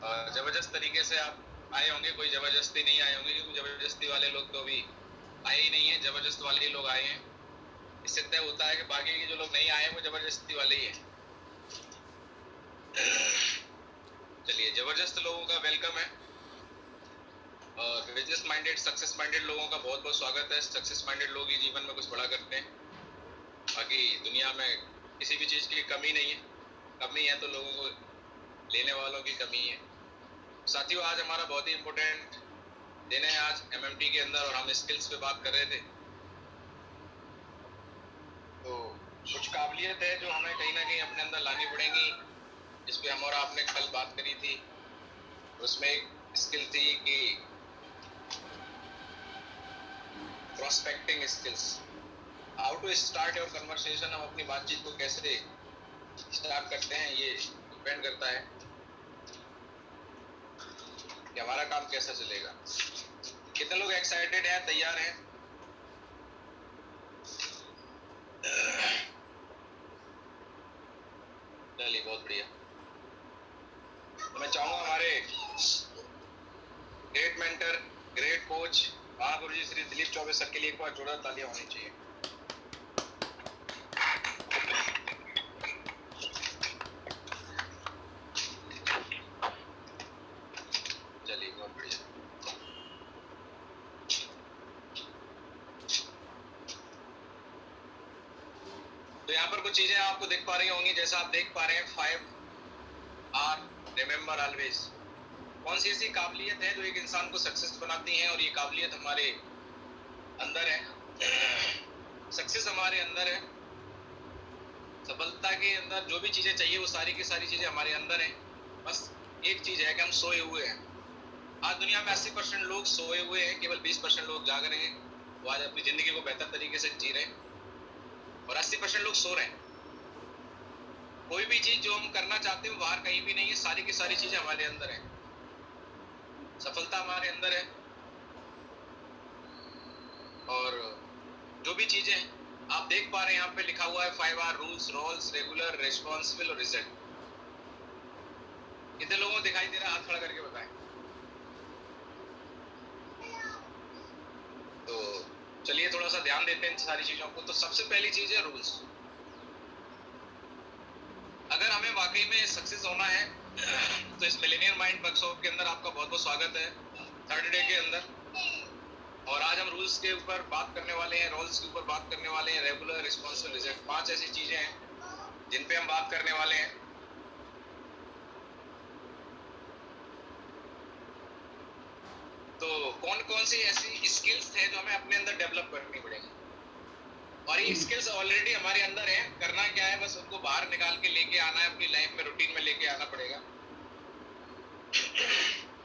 जबरदस्त तरीके से आप आए होंगे, कोई जबरदस्ती नहीं आए होंगे, क्योंकि जबरदस्ती वाले लोग तो अभी आए ही नहीं है, जबरदस्त वाले ही लोग आए हैं। इससे तय होता है कि बाकी के जो लोग नहीं आए वो जबरदस्ती वाले ही हैं। चलिए, जबरदस्त लोगों का वेलकम है और बिजनेस माइंडेड, सक्सेस माइंडेड लोगों का बहुत बहुत स्वागत है। सक्सेस माइंडेड लोग ही जीवन में कुछ बड़ा करते हैं, बाकी दुनिया में किसी भी चीज़ की कमी नहीं है। कमी है तो लोगों को लेने वालों की कमी है। साथियों, आज हमारा बहुत ही इम्पोर्टेंट दिन है आज MMT के अंदर, और हम स्किल्स पे बात कर रहे थे। तो कुछ काबिलियत है जो हमें कहीं ना कहीं अपने अंदर लानी पड़ेंगी, जिस पे हम और आपने कल बात करी थी। उसमें एक स्किल थी कि prospecting skills, how to start your conversation. हम अपनी बातचीत को कैसे स्टार्ट करते हैं, ये डिपेंड करता है कि हमारा काम कैसा चलेगा। कितने लोग एक्साइटेड हैं, तैयार हैं? चलिए, बहुत बढ़िया। तो मैं चाहूँगा हमारे great mentor, great coach Mahaguru जी श्री दिलीप चौबे सर के लिए एक बार जोरदार तालियां होनी चाहिए। चलिए, बहुत बढ़िया। तो यहाँ पर कुछ चीजें आपको दिख पा रही होंगी, जैसा आप देख पा रहे हैं 5R, रिमेम्बर ऑलवेज। कौन सी ऐसी काबिलियत है जो एक इंसान को सक्सेस बनाती है, और ये काबिलियत हमारे अंदर है। सक्सेस हमारे अंदर है, सफलता के अंदर जो भी चीजें चाहिए वो सारी की सारी चीजें हमारे अंदर हैं। बस एक चीज है कि हम सोए हुए हैं। आज दुनिया में 80% लोग सोए हुए हैं, केवल 20% लोग जाग रहे हैं। वो आज अपनी जिंदगी को बेहतर तरीके से जी रहे हैं, और 80% लोग सो रहे हैं। कोई भी चीज जो हम करना चाहते हैं बाहर कहीं भी नहीं है, सारी की सारी चीजें हमारे अंदर है। सफलता हमारे अंदर है, और जो भी चीजें आप देख पा रहे हैं यहाँ पे लिखा हुआ है 5R, rules, roles, regular, responsible और रिजल्ट। कितने लोगों को दिखाई दे रहा है? हाथ खड़ा करके बताएं। तो चलिए थोड़ा सा ध्यान देते हैं इन सारी चीजों को। तो सबसे पहली चीज है रूल्स। अगर हमें वाकई में सक्सेस होना है तो इस मिलेनियर माइंड वर्कशॉप के अंदर आपका बहुत बहुत स्वागत है, 3rd डे के अंदर। और आज हम रूल्स के ऊपर बात करने वाले हैं, रोल्स के ऊपर बात करने वाले हैं, रेगुलर, रिस्पॉन्सिबल, रिजल्ट। 5 ऐसी चीजें हैं जिन पे हम बात करने वाले हैं। तो कौन कौन सी ऐसी स्किल्स हैं जो हमें अपने अंदर डेवलप करनी पड़ेगी, और ये स्किल्स ऑलरेडी हमारे अंदर है। करना क्या है, बस उनको बाहर निकाल के लेके आना है, अपनी लाइफ में, रूटीन में लेके आना पड़ेगा।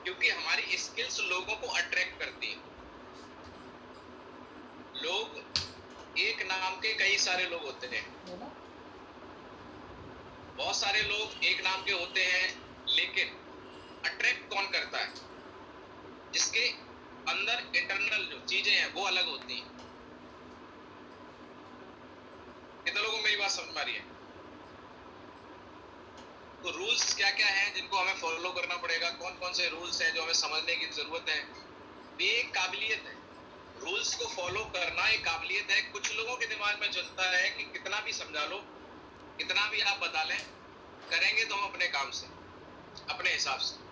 क्योंकि हमारी स्किल्स लोगों को अट्रैक्ट करती है। लोग एक नाम के कई सारे लोग होते हैं, बहुत सारे लोग एक नाम के होते हैं, लेकिन अट्रैक्ट कौन करता है? जिसके अंदर इंटरनल जो चीजें हैं वो अलग होती हैं। कितने लोगों को मेरी बात समझ में आ रही है? तो रूल्स क्या क्या हैं जिनको हमें फॉलो करना पड़ेगा? कौन कौन से रूल्स हैं जो हमें समझने की जरूरत है? ये एक काबिलियत है, रूल्स को फॉलो करना एक काबिलियत है। कुछ लोगों के दिमाग में चलता है कि कितना भी समझा लो, कितना भी आप बता लें, करेंगे तो हम अपने काम से, अपने हिसाब से।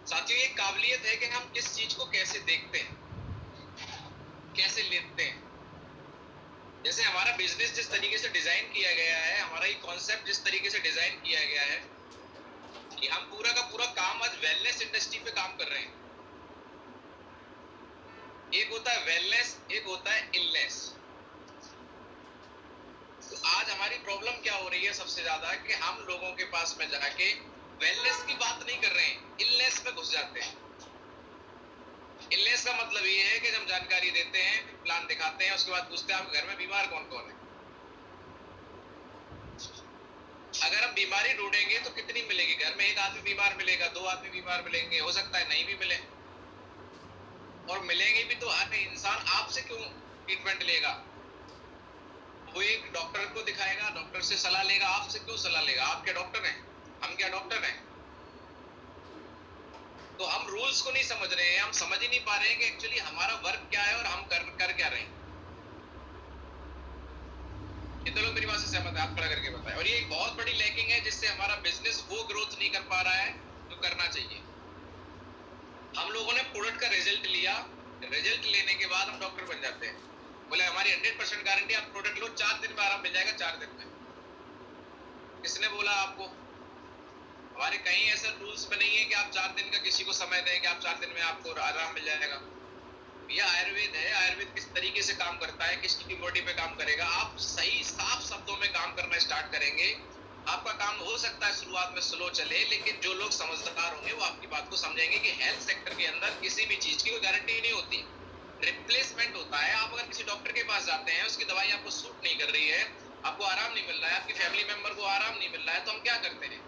साथियों, एक काबिलियत है कि हम किस चीज को कैसे देखते हैं, कैसे लेते हैं। जैसे हमारा बिजनेस जिस तरीके से डिजाइन किया गया है, हमारा ये कॉन्सेप्ट जिस तरीके से डिजाइन किया गया है कि हम पूरा का पूरा काम आज वेलनेस इंडस्ट्री पे काम कर रहे हैं। एक होता है वेलनेस, एक होता है इलनेस। तो आज हमारी प्रॉब्लम क्या हो रही है सबसे ज्यादा, कि हम लोगों के पास में जाके वेलनेस की बात नहीं कर रहे हैं, इलनेस में घुस जाते हैं। इलनेस का मतलब ये है कि जब जानकारी देते हैं, प्लान दिखाते हैं, उसके बाद पूछते हैं आपके घर में बीमार कौन कौन है। अगर हम बीमारी ढूंढेंगे तो कितनी मिलेगी? घर में एक आदमी बीमार मिलेगा, 2 आदमी बीमार मिलेंगे, हो सकता है नहीं भी मिले, और मिलेंगे भी तो हर इंसान आपसे क्यों ट्रीटमेंट लेगा? वो एक डॉक्टर को दिखाएगा, डॉक्टर से सलाह लेगा, आपसे क्यों सलाह लेगा? आप क्या डॉक्टर हैं? हम क्या डॉक्टर हैं? तो हम रूल्स को नहीं समझ रहे हैं, हम समझ ही नहीं पा रहे हैं कि एक्चुअली हमारा वर्क क्या है और हम कर क्या रहे हैं। कितने लोग मेरी बात से सहमत है? आप खड़ा करके बताएं। और ये एक बहुत बड़ी लैकिंग है जिससे हमारा बिजनेस वो ग्रोथ नहीं कर पा रहा है जो करना चाहिए। हम लोगों ने प्रोडक्ट का रिजल्ट लिया, रिजल्ट लेने के बाद हम डॉक्टर बन जाते हैं। बोले हमारी 100% गारंटी, आप प्रोडक्ट लो 4 दिन में आराम मिल जाएगा। 4 दिन में किसने बोला आपको? हमारे कहीं ऐसा रूल्स में नहीं है कि आप 4 दिन का किसी को समय दें कि आप 4 दिन में आपको आराम मिल जाएगा। यह आयुर्वेद है। आयुर्वेद किस तरीके से काम करता है, किसकी बॉडी पे काम करेगा। आप सही साफ शब्दों में काम करना स्टार्ट करेंगे, आपका काम हो सकता है शुरुआत में स्लो चले, लेकिन जो लोग समझदार होंगे वो आपकी बात को समझेंगे कि हेल्थ सेक्टर के अंदर किसी भी चीज की कोई गारंटी नहीं होती, रिप्लेसमेंट होता है। आप अगर किसी डॉक्टर के पास जाते हैं, उसकी दवाई आपको सूट नहीं कर रही है, आपको आराम नहीं मिल रहा है, आपकी फैमिली मेंबर को आराम नहीं मिल रहा है, तो हम क्या करते हैं?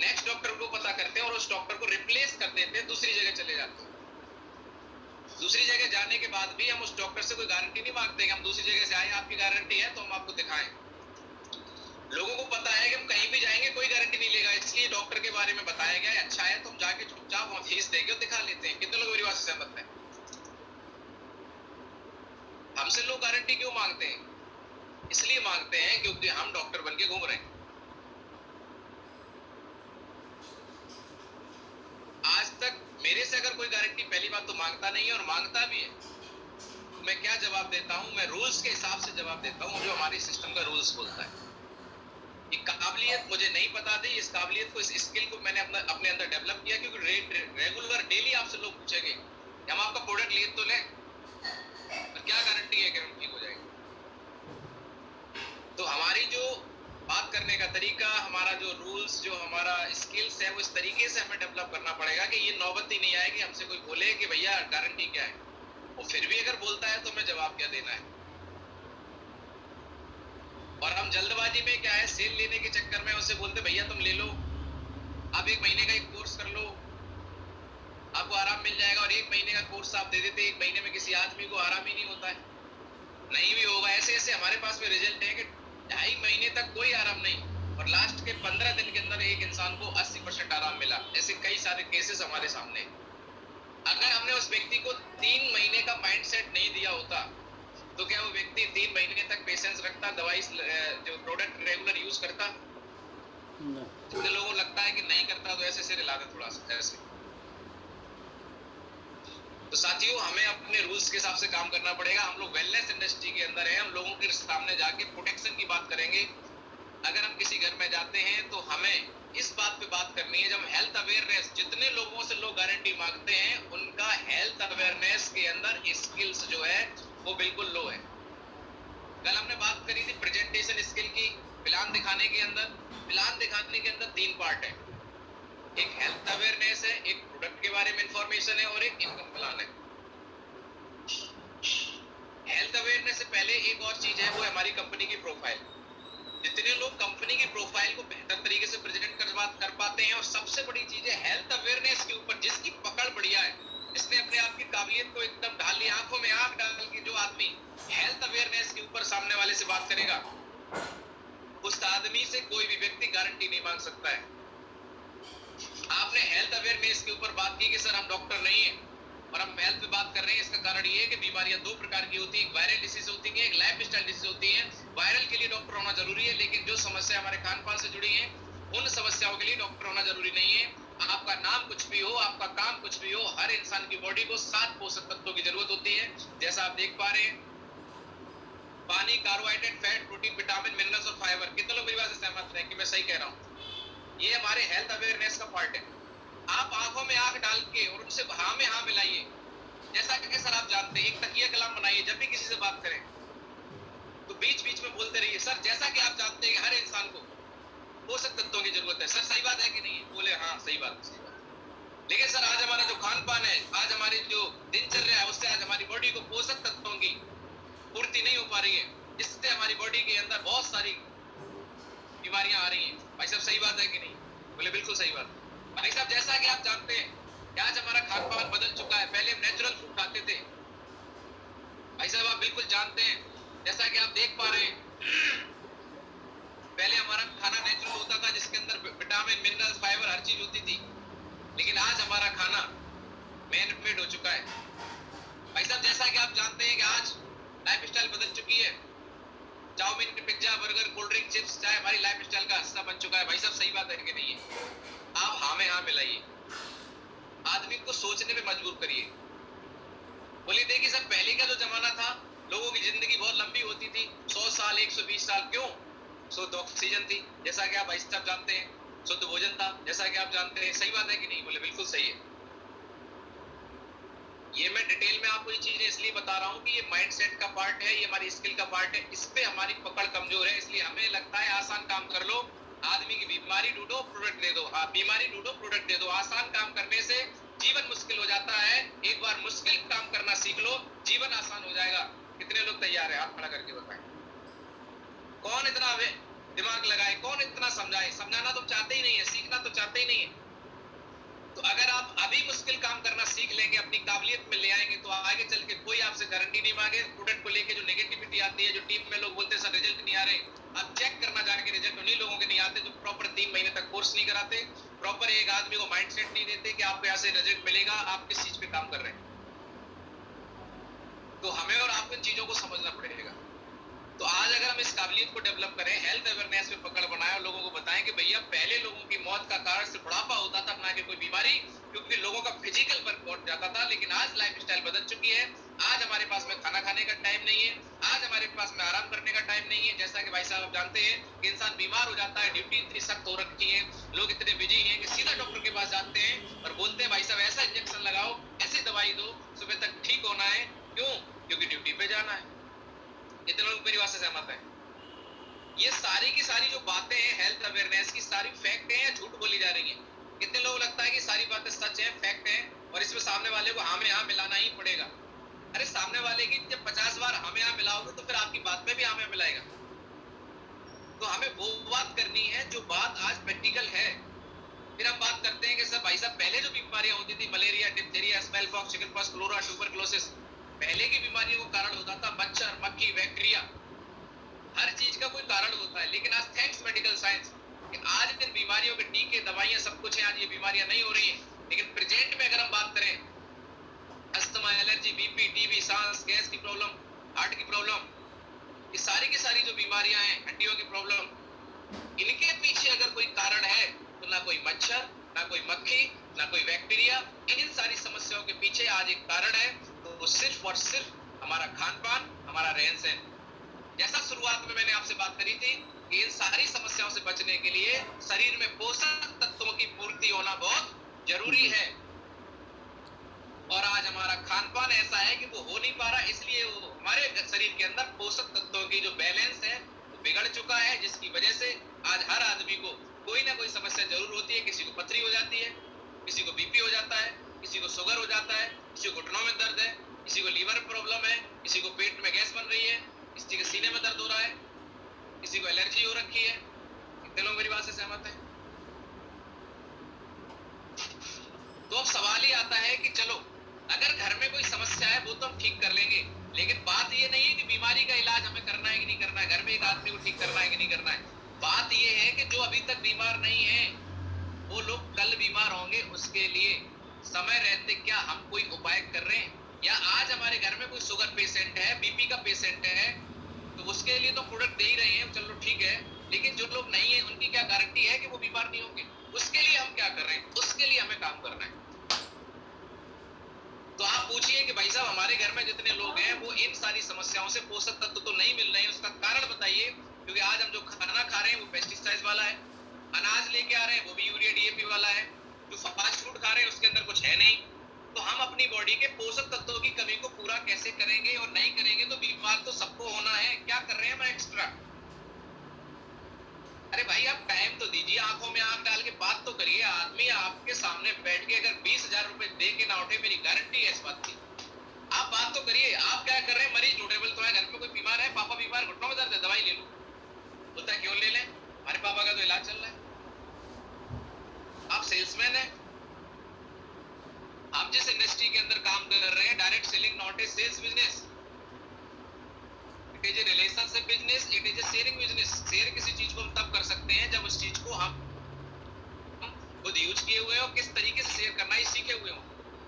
नेक्स्ट डॉक्टर को पता करते हैं और उस डॉक्टर को रिप्लेस कर देते हैं, दूसरी जगह चले जाते हैं। दूसरी जगह जाने के बाद भी हम उस डॉक्टर से कोई गारंटी नहीं मांगते कि हम दूसरी जगह से आए, आपकी गारंटी है तो हम आपको दिखाएं। लोगों को पता है कि हम कहीं भी जाएंगे कोई गारंटी नहीं लेगा, इसलिए डॉक्टर के बारे में बताया गया है, अच्छा है तो हम जाके चुपचाप वहां फीस देके और दिखा लेते हैं। कितने लोग मेरी बात से सहमत हैं? हमसे लोग गारंटी क्यों मांगते हैं? इसलिए मांगते हैं क्योंकि हम डॉक्टर बन के घूम रहे हैं। आज तक मेरे से अगर कोई गारंटी पहली बात तो मांगता नहीं है, और मांगता भी है तो मैं क्या जवाब देता हूं? मैं रूल्स के हिसाब से जवाब देता हूं, जो हमारी सिस्टम का रूल्स बोलता है। ये काबिलियत मुझे नहीं पता थी, इस काबिलियत को, इस स्किल को मैंने अपने अंदर डेवलप किया, क्योंकि रेगुलर डेली आपसे लोग पूछेंगे हम आपका प्रोडक्ट लिए तो लें, पर क्या गारंटी है कि हम ठीक हो जाएंगे? तो हमारी जो बात करने का तरीका, हमारा जो रूल्स, जो हमारा स्किल्स है, वो इस तरीके से हमें डेवलप करना पड़ेगा कि ये नौबत ही नहीं आए कि हमसे कोई बोले कि भैया गारंटी क्या है, और फिर भी अगर बोलता है तो हमें जवाब क्या देना है। और हम जल्दबाजी में क्या है, सेल लेने के चक्कर में उससे बोलते भैया तुम ले लो, आप 1 महीने का एक कोर्स कर लो, आपको आराम मिल जाएगा। और 1 महीने का कोर्स आप दे देते, 1 महीने में किसी आदमी को आराम ही नहीं होता है, नहीं भी होगा। ऐसे ऐसे हमारे पास में रिजल्ट है कि 2.5 महीने तक कोई आराम नहीं, और लास्ट के 15 दिन के अंदर एक इंसान को 80% आराम मिला। ऐसे कई सारे केसेस हमारे सामने। अगर हमने उस व्यक्ति को 3 महीने का माइंडसेट नहीं दिया होता तो क्या वो व्यक्ति 3 महीने तक पेशेंस रखता, दवाई जो प्रोडक्ट रेगुलर यूज करता? जितने लोगों को लगता है कि नहीं करता, तो ऐसे से हिला दे थोड़ा सा ऐसे। तो साथियों, हमें अपने रूल्स के हिसाब से काम करना पड़ेगा। हम लोग वेलनेस इंडस्ट्री के अंदर हैं, हम लोगों के सामने जाके प्रोटेक्शन की बात करेंगे। अगर हम किसी घर में जाते हैं तो हमें इस बात पे बात करनी है, जब हेल्थ अवेयरनेस, जितने लोगों से लोग गारंटी मांगते हैं उनका हेल्थ अवेयरनेस के अंदर स्किल्स जो है वो बिल्कुल लो है। कल हमने बात करी थी प्रेजेंटेशन स्किल की, प्लान दिखाने के अंदर। प्लान दिखाने के अंदर 3 पार्ट है, एक हेल्थ अवेयरनेस है, एक प्रोडक्ट के बारे में इंफॉर्मेशन है, और एक इनकम प्लान है। हेल्थ अवेयरनेस से पहले एक और चीज है, वो है हमारी कंपनी की प्रोफाइल। जितने लोग कंपनी की प्रोफाइल को बेहतर तरीके से प्रेजेंट कर पाते हैं, और सबसे बड़ी चीज है हेल्थ अवेयरनेस के ऊपर जिसकी पकड़ बढ़िया है, जिसने अपने आप की काबिलियत को एकदम ढाल ली, आंखों में आंख डाल के जो आदमी हेल्थ अवेयरनेस के ऊपर सामने वाले से बात करेगा, उस आदमी से कोई भी व्यक्ति गारंटी नहीं मांग सकता है। आपने हेल्थ अवेयरनेस के ऊपर बात की कि सर हम डॉक्टर नहीं है और हम हेल्थ पे बात कर रहे हैं, इसका कारण ये है कि बीमारियां 2 प्रकार की होती है, एक वायरल डिसीज होती है, एक लाइफस्टाइल डिसीज होती है। वायरल के लिए डॉक्टर होना जरूरी है, लेकिन जो समस्या हमारे खान पान से जुड़ी है उन समस्याओं के लिए डॉक्टर होना जरूरी नहीं है। आपका नाम कुछ भी हो, आपका काम कुछ भी हो, हर इंसान की बॉडी को 7 पोषक तत्वों की जरूरत होती है। जैसा आप देख पा रहे हैं, पानी, carbohydrate, fat, protein, vitamin, minerals और फाइबर। कितने लोग मेरी बात से सहमत हैं कि मैं सही कह रहा हूँ? ये हमारे हेल्थ अवेयरनेस का पार्ट है। आप आंखों में आंख डाल के और उनसे हाँ में हाँ मिलाइए। जैसा कि सर आप जानते हैं, एक तकिया कलाम बनाइए, जब भी किसी से बात करें तो बीच बीच में बोलते रहिए सर, जैसा कि आप जानते हैं कि हर इंसान को पोषक तत्वों की जरूरत है। सर सही बात है कि नहीं? बोले हाँ सही बात, सही बात। लेकिन सर आज हमारा जो खान पान है, आज हमारी जो दिनचर्या है, उससे आज हमारी बॉडी को पोषक तत्वों की पूर्ति नहीं हो पा रही है, इससे हमारी बॉडी के अंदर बहुत सारी बीमारियां आ रही हैं। भाई साहब सही बात है कि नहीं? बोले बिल्कुल सही बात। भाई साहब जैसा कि आप जानते हैं कि आज हमारा खान पान बदल चुका है, पहले हम नेचुरल फूड खाते थे। भाई साहब आप बिल्कुल जानते हैं, जैसा कि आप देख पा रहे हैं, पहले हमारा खाना नेचुरल होता था, जिसके अंदर विटामिन, मिनरल्स, फाइबर हर चीज होती थी। लेकिन आज हमारा खाना मैन मेड हो चुका है। भाई साहब जैसा कि आप जानते हैं कि आज लाइफस्टाइल बदल चुकी है। Chow mein, pizza, burger, cold drink, chips, चाय हमारी लाइफस्टाइल का हिस्सा बन चुका है। भाई साहब सही बात है कि नहीं है? आप हाँ में हाँ मिलाइए, आदमी को सोचने में मजबूर करिए। बोलिए देखिए सर, पहले का जो जमाना था, लोगों की जिंदगी बहुत लंबी होती थी, 100 साल 120 साल। क्यों? शुद्ध ऑक्सीजन थी, जैसा कि आप भाई साहब जानते हैं, शुद्ध भोजन था, जैसा कि आप जानते हैं। सही बात है कि नहीं? बोले बिल्कुल सही है। ये मैं डिटेल में आपको ये चीजें इसलिए बता रहा हूँ कि ये माइंडसेट का पार्ट है, ये हमारी स्किल का पार्ट है। इस पे हमारी पकड़ कमजोर है, इसलिए हमें लगता है आसान काम कर लो, आदमी की बीमारी ढूंढो, प्रोडक्ट दे दो। हाँ, बीमारी ढूंढो, प्रोडक्ट दे दो। आसान काम करने से जीवन मुश्किल हो जाता है। एक बार मुश्किल काम करना सीख लो, जीवन आसान हो जाएगा। कितने लोग तैयार है? हाथ खड़ा करके बताएं। कौन इतना दिमाग लगाए, कौन इतना समझाए? समझाना तो चाहते ही नहीं है, सीखना तो चाहते ही नहीं है। तो अगर आप अभी मुश्किल काम करना सीख लेंगे, अपनी काबिलियत में ले आएंगे, तो आगे चल के कोई आपसे गारंटी नहीं मांगे। प्रोडक्ट को लेके जो नेगेटिविटी आती है, जो टीम में लोग बोलते हैं सर रिजल्ट नहीं आ रहे, आप चेक करना जाके रिजल्ट उन्हीं लोगों के नहीं आते जो प्रॉपर 3 महीने तक कोर्स नहीं कराते, प्रॉपर एक आदमी को माइंडसेट नहीं देते कि आपको यहाँ से रिजल्ट मिलेगा, आप किस चीज पे काम कर रहे हैं। तो हमें और आपको इन चीजों को समझना पड़ेगा। तो आज अगर हम इस काबिलियत को डेवलप करें, हेल्थ अवेयरनेस पे पकड़ बनाए और लोगों को बताएं कि भैया पहले लोगों की मौत का कारण सिर्फ बुढ़ापा होता था, ना कि कोई बीमारी, क्योंकि लोगों का फिजिकल वर्क बढ़ जाता था। लेकिन आज लाइफस्टाइल बदल चुकी है। आज हमारे पास में खाना खाने का टाइम नहीं है, आज हमारे पास में आराम करने का टाइम नहीं है। जैसा कि भाई साहब आप जानते हैं कि इंसान बीमार हो जाता है, ड्यूटी इतनी सख्त हो रखी है, लोग इतने बिजी हैं कि सीधा डॉक्टर के पास जाते हैं और बोलते हैं भाई साहब ऐसा इंजेक्शन लगाओ, ऐसी दवाई दो, सुबह तक ठीक होना है। क्यों? क्योंकि ड्यूटी पे जाना है। इतने लोग मेरी बात से सहमत है? ये सारी की सारी जो बातें हैं हेल्थ अवेयरनेस की, सारी फैक्ट हैं या झूठ बोली जा रही हैं? कितने लोग लगता है कि सारी बातें सच हैं, फैक्ट हैं, और इसमें सामने वाले को हाँ में हाँ मिलाना ही पड़ेगा। अरे सामने वाले की जब 50 बार हाँ में हाँ मिलाओगे तो फिर आपकी बात में भी हाँ में मिलाएगा। तो हमें वो बात करनी है जो बात आज प्रैक्टिकल है। फिर हम बात करते हैं कि सर भाई साहब पहले जो बीमारियां होती थी, मलेरिया, डिप्थीरिया, स्मेलपॉक्स, चिकनपॉक्स, क्लोरा, ट्यूबरकुलोसिस, पहले की बीमारियों का कारण होता था मच्छर, मक्खी, बैक्टीरिया। हर चीज का कोई कारण होता है। लेकिन आज थैंक्स मेडिकल साइंस कि आज इन बीमारियों के टीके, दवाइयां, सब कुछ है, आज ये बीमारियां नहीं हो रही हैं। लेकिन प्रेजेंट में अगर हम बात करें, अस्थमा, एलर्जी, बीपी, टीबी, सांस, गैस की प्रॉब्लम, हार्ट की प्रॉब्लम, ये सारी की सारी जो बीमारियां हैं, हड्डियों की प्रॉब्लम, इनके पीछे अगर कोई कारण है तो ना कोई मच्छर, ना कोई मक्खी, ना कोई बैक्टीरिया। इन सारी समस्याओं के पीछे आज एक कारण है, तो वो सिर्फ और सिर्फ हमारा खान पान, हमारा रहन सहन। जैसा शुरुआत में मैंने आपसे बात करी थी कि इन सारी समस्याओं से बचने के लिए शरीर में पोषक तत्वों की पूर्ति होना बहुत जरूरी है। और आज हमारा खान पान ऐसा है कि वो हो नहीं पा रहा, इसलिए वो हमारे शरीर के अंदर पोषक तत्वों की जो बैलेंस है वो बिगड़ चुका है, जिसकी वजह से आज हर आदमी को कोई ना कोई समस्या जरूर होती है। किसी को पथरी हो जाती है, किसी को बीपी हो जाता है, किसी को शुगर हो जाता है, किसी को घुटनों में दर्द है, किसी को लीवर प्रॉब्लम है, किसी को पेट में गैस बन रही है, किसी के सीने में दर्द हो रहा है, किसी को एलर्जी हो रखी है। कितने लोग मेरी बात से सहमत हैं? तो अब सवाल ही आता है कि चलो अगर घर में कोई समस्या है वो तो हम ठीक कर लेंगे, लेकिन बात ये नहीं है कि बीमारी का इलाज हमें करना है कि नहीं करना है, घर में एक आदमी को ठीक करना है कि नहीं करना है। बात ये है कि जो अभी तक बीमार नहीं है वो लोग कल बीमार होंगे, उसके लिए समय रहते क्या हम कोई उपाय कर रहे हैं? या आज हमारे घर में कोई शुगर पेशेंट है, बीपी का पेशेंट है, तो उसके लिए तो प्रोडक्ट दे ही रहे हैं, चलो ठीक है, लेकिन जो लोग नहीं है उनकी क्या गारंटी है कि वो बीमार नहीं होंगे? उसके लिए हम क्या कर रहे हैं? उसके लिए हमें काम करना है। तो आप पूछिए कि भाई साहब हमारे घर में जितने लोग हैं वो इन सारी समस्याओं से पोषक तत्व तो नहीं मिल रहे हैं, उसका कारण बताइए। क्योंकि आज हम जो खाना खा रहे हैं वो पेस्टिसाइड वाला है, अनाज लेके आ रहे हैं वो भी यूरिया डीएपी वाला है, जो फास्ट फूड खा रहे हैं उसके अंदर कुछ है नहीं। तो हम अपनी बॉडी के पोषक तत्वों की कमी को पूरा कैसे करेंगे? और नहीं करेंगे तो बीमार तो सबको होना है। क्या कर रहे हैं हम एक्स्ट्रा? अरे भाई आप टाइम तो दीजिए, आंखों में आंख डाल के बात तो करिए। आदमी आपके सामने बैठ के अगर 20,000 रुपए दे के ना उठे, मेरी गारंटी है इस बात की, आप बात तो करिए। आप क्या कर रहे हैं? मरीज ड्यूरेबल तो है, घर में कोई बीमार है, पापा बीमार, घुटनों में दर्द है, दवाई ले लो। बोलता है क्यों ले लें, हमारे पापा का तो इलाज चल रहा है। आप सेल्समैन है, आप जिस इंडस्ट्री के अंदर काम कर रहे हैं, direct selling not a sales business, it is a relationship business, it is a sharing business. Share किसी चीज को हम तब कर सकते हैं जब उस चीज को हम खुद यूज किए हुए हो, किस तरीके से शेयर करना ही सीखे हुए हो।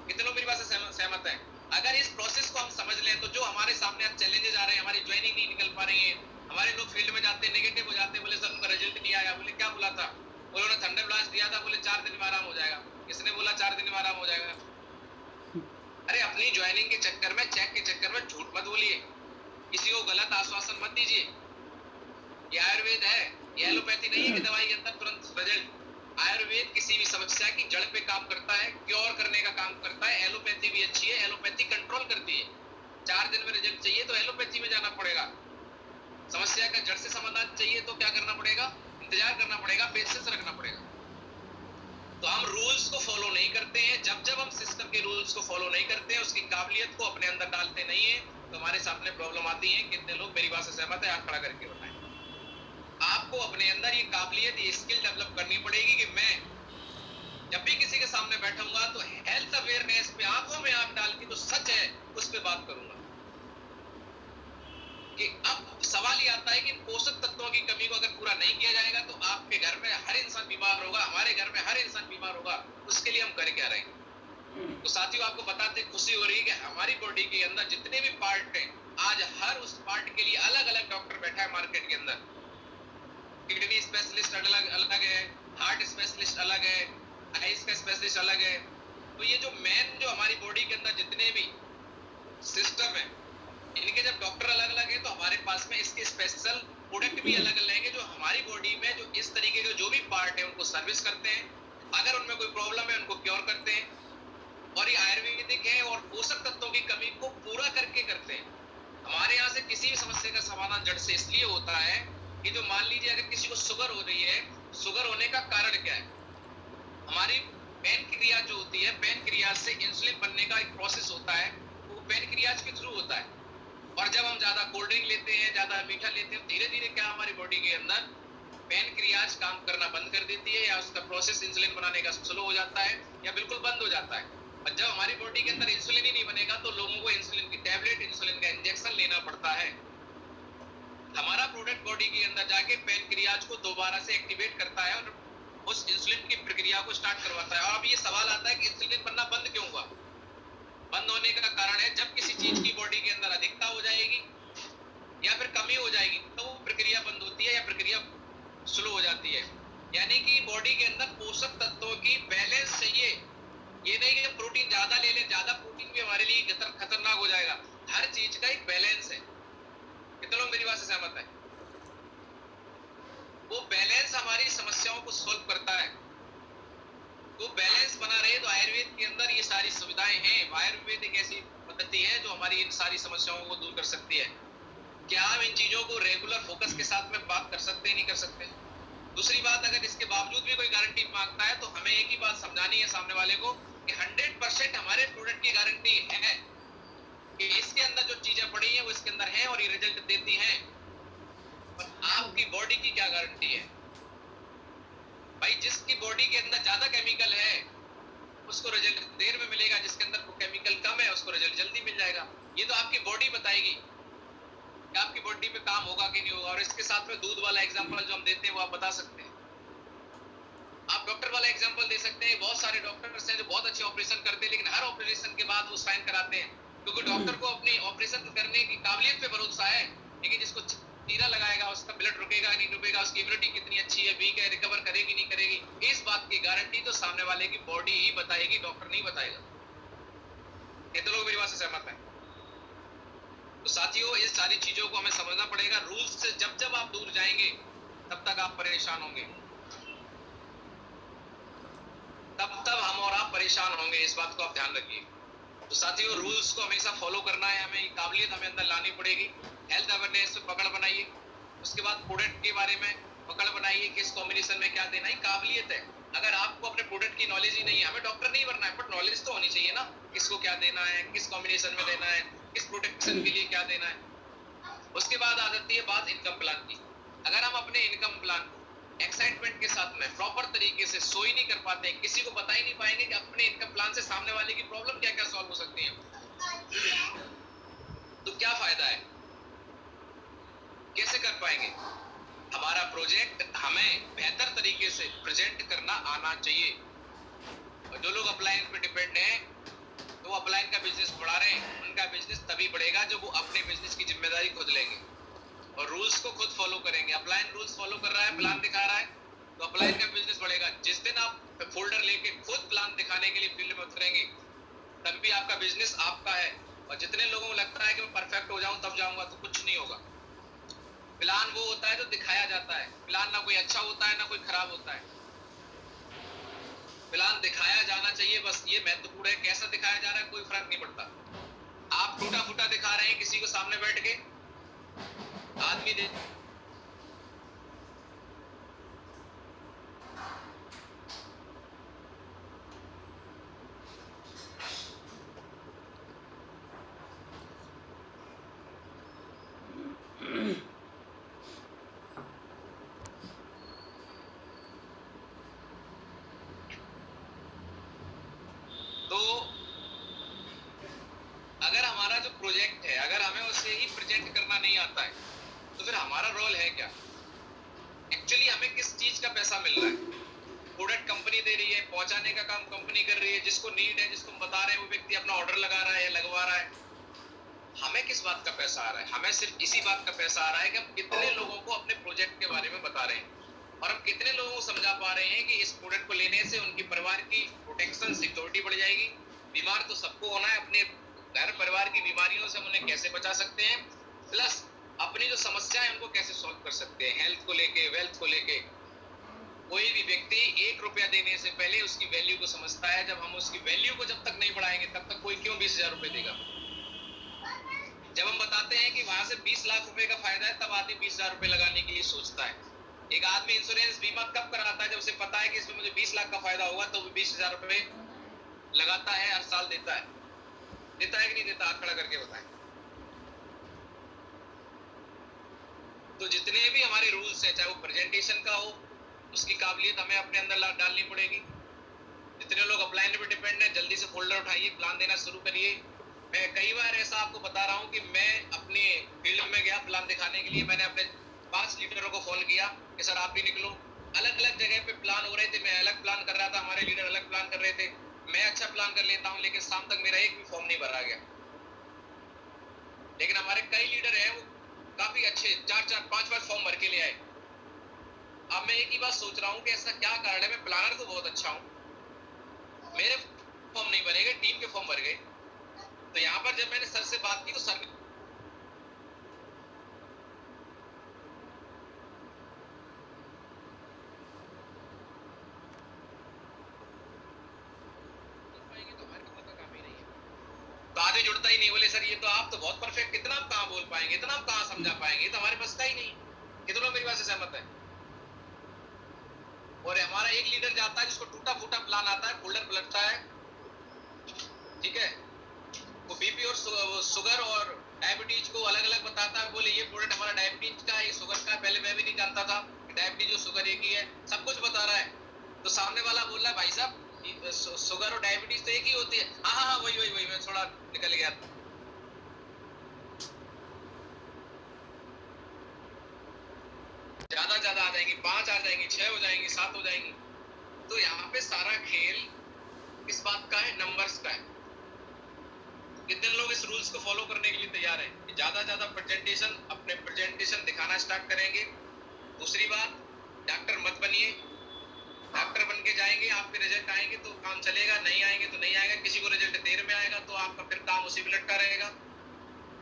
कितने लोग मेरी बात से सहमत हैं? अगर इस प्रोसेस को हम समझ लें तो जो हमारे सामने अब चैलेंजेस आ रहे हैं, हमारी ज्वाइनिंग नहीं निकल पा रही है, हमारे लोग फील्ड में जाते हैं नेगेटिव हो जाते हैं, बोले सर उनका रिजल्ट नहीं आया, बोले क्या बोला था, उन्होंने थंडर ब्लास्ट दिया था, बोले 4 दिन में आराम हो जाएगा। किसने बोला 4 दिन में आराम हो जाएगा? अरे अपनी ज्वाइनिंग के चक्कर में, चेक के चक्कर में झूठ मत बोलिए, किसी को गलत आश्वासन मत दीजिए। ये आयुर्वेद है, ये एलोपैथी नहीं है कि दवाई के अंदर तुरंत रिजल्ट। आयुर्वेद किसी भी समस्या की जड़ पे काम करता है, क्योर करने का काम करता है। एलोपैथी भी अच्छी है, एलोपैथी कंट्रोल करती है। 4 दिन में रिजल्ट चाहिए तो एलोपैथी में जाना पड़ेगा। समस्या का जड़ से समाधान चाहिए तो क्या करना पड़ेगा? इंतजार करना पड़ेगा, पेशेंस रखना पड़ेगा। तो हम रूल्स को फॉलो नहीं करते हैं। जब जब हम सिस्टम के रूल्स को फॉलो नहीं करते हैं, उसकी काबिलियत को अपने अंदर डालते नहीं है, तो हमारे सामने प्रॉब्लम आती है। कितने लोग मेरी बात से सहमत है? हाथ खड़ा करके बताएं। आपको अपने अंदर ये काबिलियत, ये स्किल डेवलप करनी पड़ेगी कि मैं जब भी किसी के सामने बैठूंगा तो हेल्थ अवेयरनेस पे आंखों में आंख डाल के जो सच है उस पे बात करूंगा। कि अब सवाल ये आता है कि पोषक तत्वों की कमी को अगर पूरा नहीं किया जाएगा तो आपके घर में हर इंसान बीमार होगा, हमारे घर में हर इंसान बीमार होगा। उसके लिए हम कर क्या रहे हैं? तो साथियों, आपको बताते खुशी हो रही है कि हमारी बॉडी के अंदर जितने भी पार्ट हैं, आज हर उस पार्ट के लिए अलग अलग डॉक्टर बैठा है मार्केट के अंदर। किडनी स्पेशलिस्ट अलग है, हार्ट स्पेशलिस्ट अलग है, आइज का स्पेशलिस्ट अलग है। तो ये जो मेन जो हमारी बॉडी के अंदर जितने भी सिस्टम है, इनके जब डॉक्टर अलग अलग है तो हमारे पास में इसके स्पेशल प्रोडक्ट भी अलग अलग है, जो हमारी बॉडी में जो इस तरीके के जो भी पार्ट है उनको सर्विस करते हैं। अगर उनमें कोई प्रॉब्लम है उनको क्योर करते हैं। और ये आयुर्वेदिक है और पोषक तत्वों की कमी को पूरा करके करते हैं। हमारे यहाँ से किसी भी समस्या का समाधान जड़ से इसलिए होता है कि जो मान लीजिए अगर किसी को शुगर हो रही है, शुगर होने का कारण क्या है? हमारी पैनक्रियाज जो होती है, पैनक्रियाज से इंसुलिन बनने का एक प्रोसेस होता है, वो पैनक्रियाज के थ्रू होता है। और जब हम ज्यादा कोल्ड ड्रिंक लेते हैं, ज्यादा मीठा लेते हैं, धीरे धीरे क्या हमारी बॉडी के अंदर पैनक्रियाज काम करना बंद कर देती है, या उसका प्रोसेस इंसुलिन बनाने का स्लो हो जाता है या बिल्कुल बंद हो जाता है। और जब हमारी बॉडी के अंदर इंसुलिन ही नहीं बनेगा तो लोगों को इंसुलिन की टैबलेट, इंसुलिन का इंजेक्शन लेना पड़ता है। हमारा प्रोडक्ट बॉडी के अंदर जाके पैनक्रियाज को दोबारा से एक्टिवेट करता है और उस इंसुलिन की प्रक्रिया को स्टार्ट करवाता है। और अब ये सवाल आता है कि इंसुलिन बनना बंद क्यों हुआ? बंद होने का कारण है जब किसी चीज की बॉडी के अंदर अधिकता हो जाएगी या फिर कमी हो जाएगी तो वो प्रक्रिया बंद होती है या प्रक्रिया स्लो हो जाती है। यानी कि बॉडी के अंदर पोषक तत्वों की बैलेंस चाहिए। ये नहीं कि प्रोटीन ज्यादा ले ले, ज्यादा प्रोटीन भी हमारे लिए खतरनाक हो जाएगा। हर चीज का एक बैलेंस है। कितने लोग मेरी बात से सहमत है? वो बैलेंस हमारी समस्याओं को सॉल्व करता है। वो बैलेंस बना रहे तो आयुर्वेद के अंदर ये सारी सुविधाएं हैं। आयुर्वेद एक ऐसी पद्धति है जो हमारी इन सारी समस्याओं को दूर कर सकती है। क्या हम इन चीजों को रेगुलर फोकस के साथ में बात कर सकते हैं? नहीं कर सकते। दूसरी बात, अगर इसके बावजूद भी कोई गारंटी मांगता है तो हमें एक ही बात समझानी है सामने वाले को कि 100% हमारे प्रोडक्ट की गारंटी है कि इसके अंदर जो चीजें पड़ी हैं वो इसके अंदर हैं और ये रिजल्ट देती हैं। और आपकी बॉडी की क्या गारंटी है भाई? जिसकी बॉडी के अंदर ज्यादा केमिकल है उसको रिजल्ट देर में मिलेगा, जिसके अंदर केमिकल कम है उसको रिजल्ट जल्दी मिल जाएगा। ये तो आपकी बॉडी बताएगी कि आपकी बॉडी पे काम होगा कि नहीं होगा। और इसके साथ में दूध वाला एग्जांपल जो हम देते हैं वो आप बता सकते हैं। आप डॉक्टर वाला एग्जांपल दे सकते हैं। बहुत सारे डॉक्टर्स हैं जो बहुत अच्छे ऑपरेशन करते हैं, लेकिन हर ऑपरेशन के बाद वो साइन कराते हैं, क्योंकि डॉक्टर को अपनी ऑपरेशन करने की काबिलियत पे भरोसा है। लेकिन जिसको चीरा लगाएगा उसका ब्लड रुकेगा नहीं रुकेगा, उसकी इम्यूनिटी कितनी अच्छी है, वीक है, रिकवर करेगी नहीं करेगी, इस बात की गारंटी तो सामने वाले की बॉडी ही बताएगी, डॉक्टर नहीं बताएगा। ये तो लोग मेरी बात से सहमत हैं। तो साथियों, इस सारी चीजों को हमें समझना पड़ेगा। रूल्स से जब जब आप दूर जाएंगे तब तक आप परेशान होंगे, तब हम और आप परेशान होंगे। इस बात को आप ध्यान रखिए। तो साथियों, रूल्स को हमेशा फॉलो करना है हमें, काबिलियत हमें अंदर लानी पड़ेगी। हेल्थ अवेयरनेस पे पकड़ बनाइए। उसके बाद प्रोडक्ट के बारे में पकड़ बनाइए, किस कॉम्बिनेशन में क्या देना है, काबिलियत है। अगर आपको अपने प्रोडक्ट की नॉलेज ही नहीं है, हमें डॉक्टर नहीं बनना है, बट नॉलेज तो होनी चाहिए ना, किसको क्या देना है, किस कॉम्बिनेशन में देना है, किस प्रोटेक्शन के लिए क्या देना है। उसके बाद आ जाती है बात इनकम प्लान की। अगर हम अपने इनकम प्लान को एक्साइटमेंट के साथ में प्रॉपर तरीके से सो ही नहीं कर पाते, किसी को बता ही नहीं पाएंगे कि अपने इनकम प्लान से सामने वाले की प्रॉब्लम क्या क्या सॉल्व हो सकती है, तो क्या फायदा है? कैसे कर पाएंगे? हमारा प्रोजेक्ट हमें बेहतर तरीके से प्रेजेंट करना आना चाहिए। और जो लोग अपलाइन पे डिपेंड हैं तो वो अपलाइन का बिजनेस बढ़ा रहे हैं, उनका बिजनेस तभी बढ़ेगा जब वो अपने बिजनेस की जिम्मेदारी खुद लेंगे और रूल्स को खुद फॉलो करेंगे। अपलाइन रूल्स फॉलो कर रहा है, प्लान दिखा रहा है, तो अपलाइन का बिजनेस बढ़ेगा। जिस दिन आप फोल्डर लेके खुद प्लान दिखाने के लिए फील्ड में उतरेंगे तब भी आपका बिजनेस आपका है। और जितने लोगों को लगता है कि मैं परफेक्ट हो जाऊं तब जाऊंगा, तो कुछ नहीं होगा। प्लान वो होता है जो दिखाया जाता है। प्लान ना कोई अच्छा होता है ना कोई खराब होता है, प्लान दिखाया जाना चाहिए, बस ये महत्वपूर्ण है। कैसा दिखाया जा रहा है कोई फर्क नहीं पड़ता। आप टूटा फूटा दिखा रहे हैं किसी को सामने बैठ के, आदमी दे तो अगर हमारा जो प्रोजेक्ट है अगर हमें उसे ही प्रेजेंट करना नहीं आता है तो फिर हमारा रोल है क्या? एक्चुअली हमें किस चीज का पैसा मिल रहा है? प्रोडक्ट कंपनी दे रही है, पहुंचाने का काम कंपनी कर रही है, जिसको नीड है, जिसको हम बता रहे हैं वो व्यक्ति अपना ऑर्डर लगा रहा है या लगवा रहा है। हमें किस बात का पैसा आ रहा है? हमें सिर्फ इसी बात का पैसा आ रहा है कि हम कितने लोगों को अपने प्रोजेक्ट के बारे में बता रहे हैं और हम कितने लोगों को समझा पा रहे हैं कि इस प्रोडक्ट को लेने से उनकी परिवार की प्रोटेक्शन सिक्योरिटी बढ़ जाएगी। बीमार तो सबको होना है, अपने घर परिवार की बीमारियों से हम उन्हें कैसे बचा सकते हैं, प्लस अपनी जो समस्या है उनको कैसे सॉल्व कर सकते हैं, हेल्थ को लेके, वेल्थ को लेके। कोई भी व्यक्ति 1 रुपया देने से पहले उसकी वैल्यू को समझता है। जब हम उसकी वैल्यू को जब तक नहीं बढ़ाएंगे तब तक कोई क्यों 20,000 रुपए देगा? जब हम बताते हैं कि वहां से 20 लाख रुपए का फायदा है तब आदमी 20,000 रुपए लगाने के लिए सोचता है। एक आदमी इंश्योरेंस बीमा कब कराता है? जब उसे पता है कि इसमें मुझे 20 लाख का फायदा होगा, तो वो 20,000 रुपए लगाता है, हर साल देता है। देता है कि नहीं देता? हाथ खड़ा करके बताएं। तो जितने भी हमारे रूल्स हैं, चाहे वो प्रेजेंटेशन का हो, उसकी काबिलियत हमें अपने अंदर डालनी पड़ेगी। जितने लोग अपलाइन पे डिपेंड है, जल्दी से फोल्डर उठाइए, प्लान देना शुरू करिए। मैं कई बार ऐसा आपको बता रहा हूँ कि मैं अपने फील्ड में गया प्लान दिखाने के लिए, मैंने अपने 5 लीडरों को फोन किया कि सर आप भी निकलो। अलग अलग जगह पे प्लान हो रहे थे, मैं अलग प्लान कर रहा था, हमारे लीडर अलग प्लान कर रहे थे। मैं अच्छा प्लान कर लेता हूँ लेकिन शाम तक मेरा एक भी फॉर्म नहीं भरा गया। लेकिन हमारे कई लीडर हैं वो काफी अच्छे 4-4, 5-5 फॉर्म भर के ले आए। अब मैं एक ही बात सोच रहा हूँ कि ऐसा क्या कारण है? मैं प्लानर तो बहुत अच्छा हूँ, मेरे फॉर्म नहीं भरे गए, टीम के फॉर्म भर गए। तो यहाँ पर जब मैंने सर से बात की तो सर आदमी जुड़ता ही नहीं। बोले सर ये तो आप तो बहुत परफेक्ट, इतना आप कहाँ बोल पाएंगे, इतना आप कहाँ समझा पाएंगे, तो हमारे पास का ही नहीं। कितने लोग मेरी बात से सहमत है? और हमारा एक लीडर जाता है जिसको टूटा फूटा प्लान आता है, फोल्डर पलटता है, ठीक है, वो बीपी और शुगर और डायबिटीज को अलग अलग बताता है। बोले ये प्रोडक्ट हमारा डायबिटीज का है, ये शुगर का है। पहले मैं भी नहीं जानता था कि डायबिटीज और शुगर एक ही है, सब कुछ बता रहा है। तो सामने वाला बोल रहा है भाई साहब शुगर और डायबिटीज तो एक ही होती है। हाँ हाँ वही मैं थोड़ा निकल गया। ज्यादा आ जाएंगी, 5 आ जाएंगी, 6 हो जाएंगी, 7 हो जाएंगी। तो यहाँ पे सारा खेल किस बात का है? नंबर्स का है। कितने लोग इस रूल्स को फॉलो करने के लिए तैयार हैं? ज्यादा प्रेजेंटेशन, अपने प्रेजेंटेशन दिखाना स्टार्ट करेंगे। दूसरी बात, डॉक्टर मत बनिए। डॉक्टर बन के जाएंगे, आपके रिजल्ट आएंगे तो काम चलेगा, नहीं आएंगे तो नहीं आएगा। किसी को रिजल्ट देर में आएगा तो आपका फिर काम उसी में लटका रहेगा।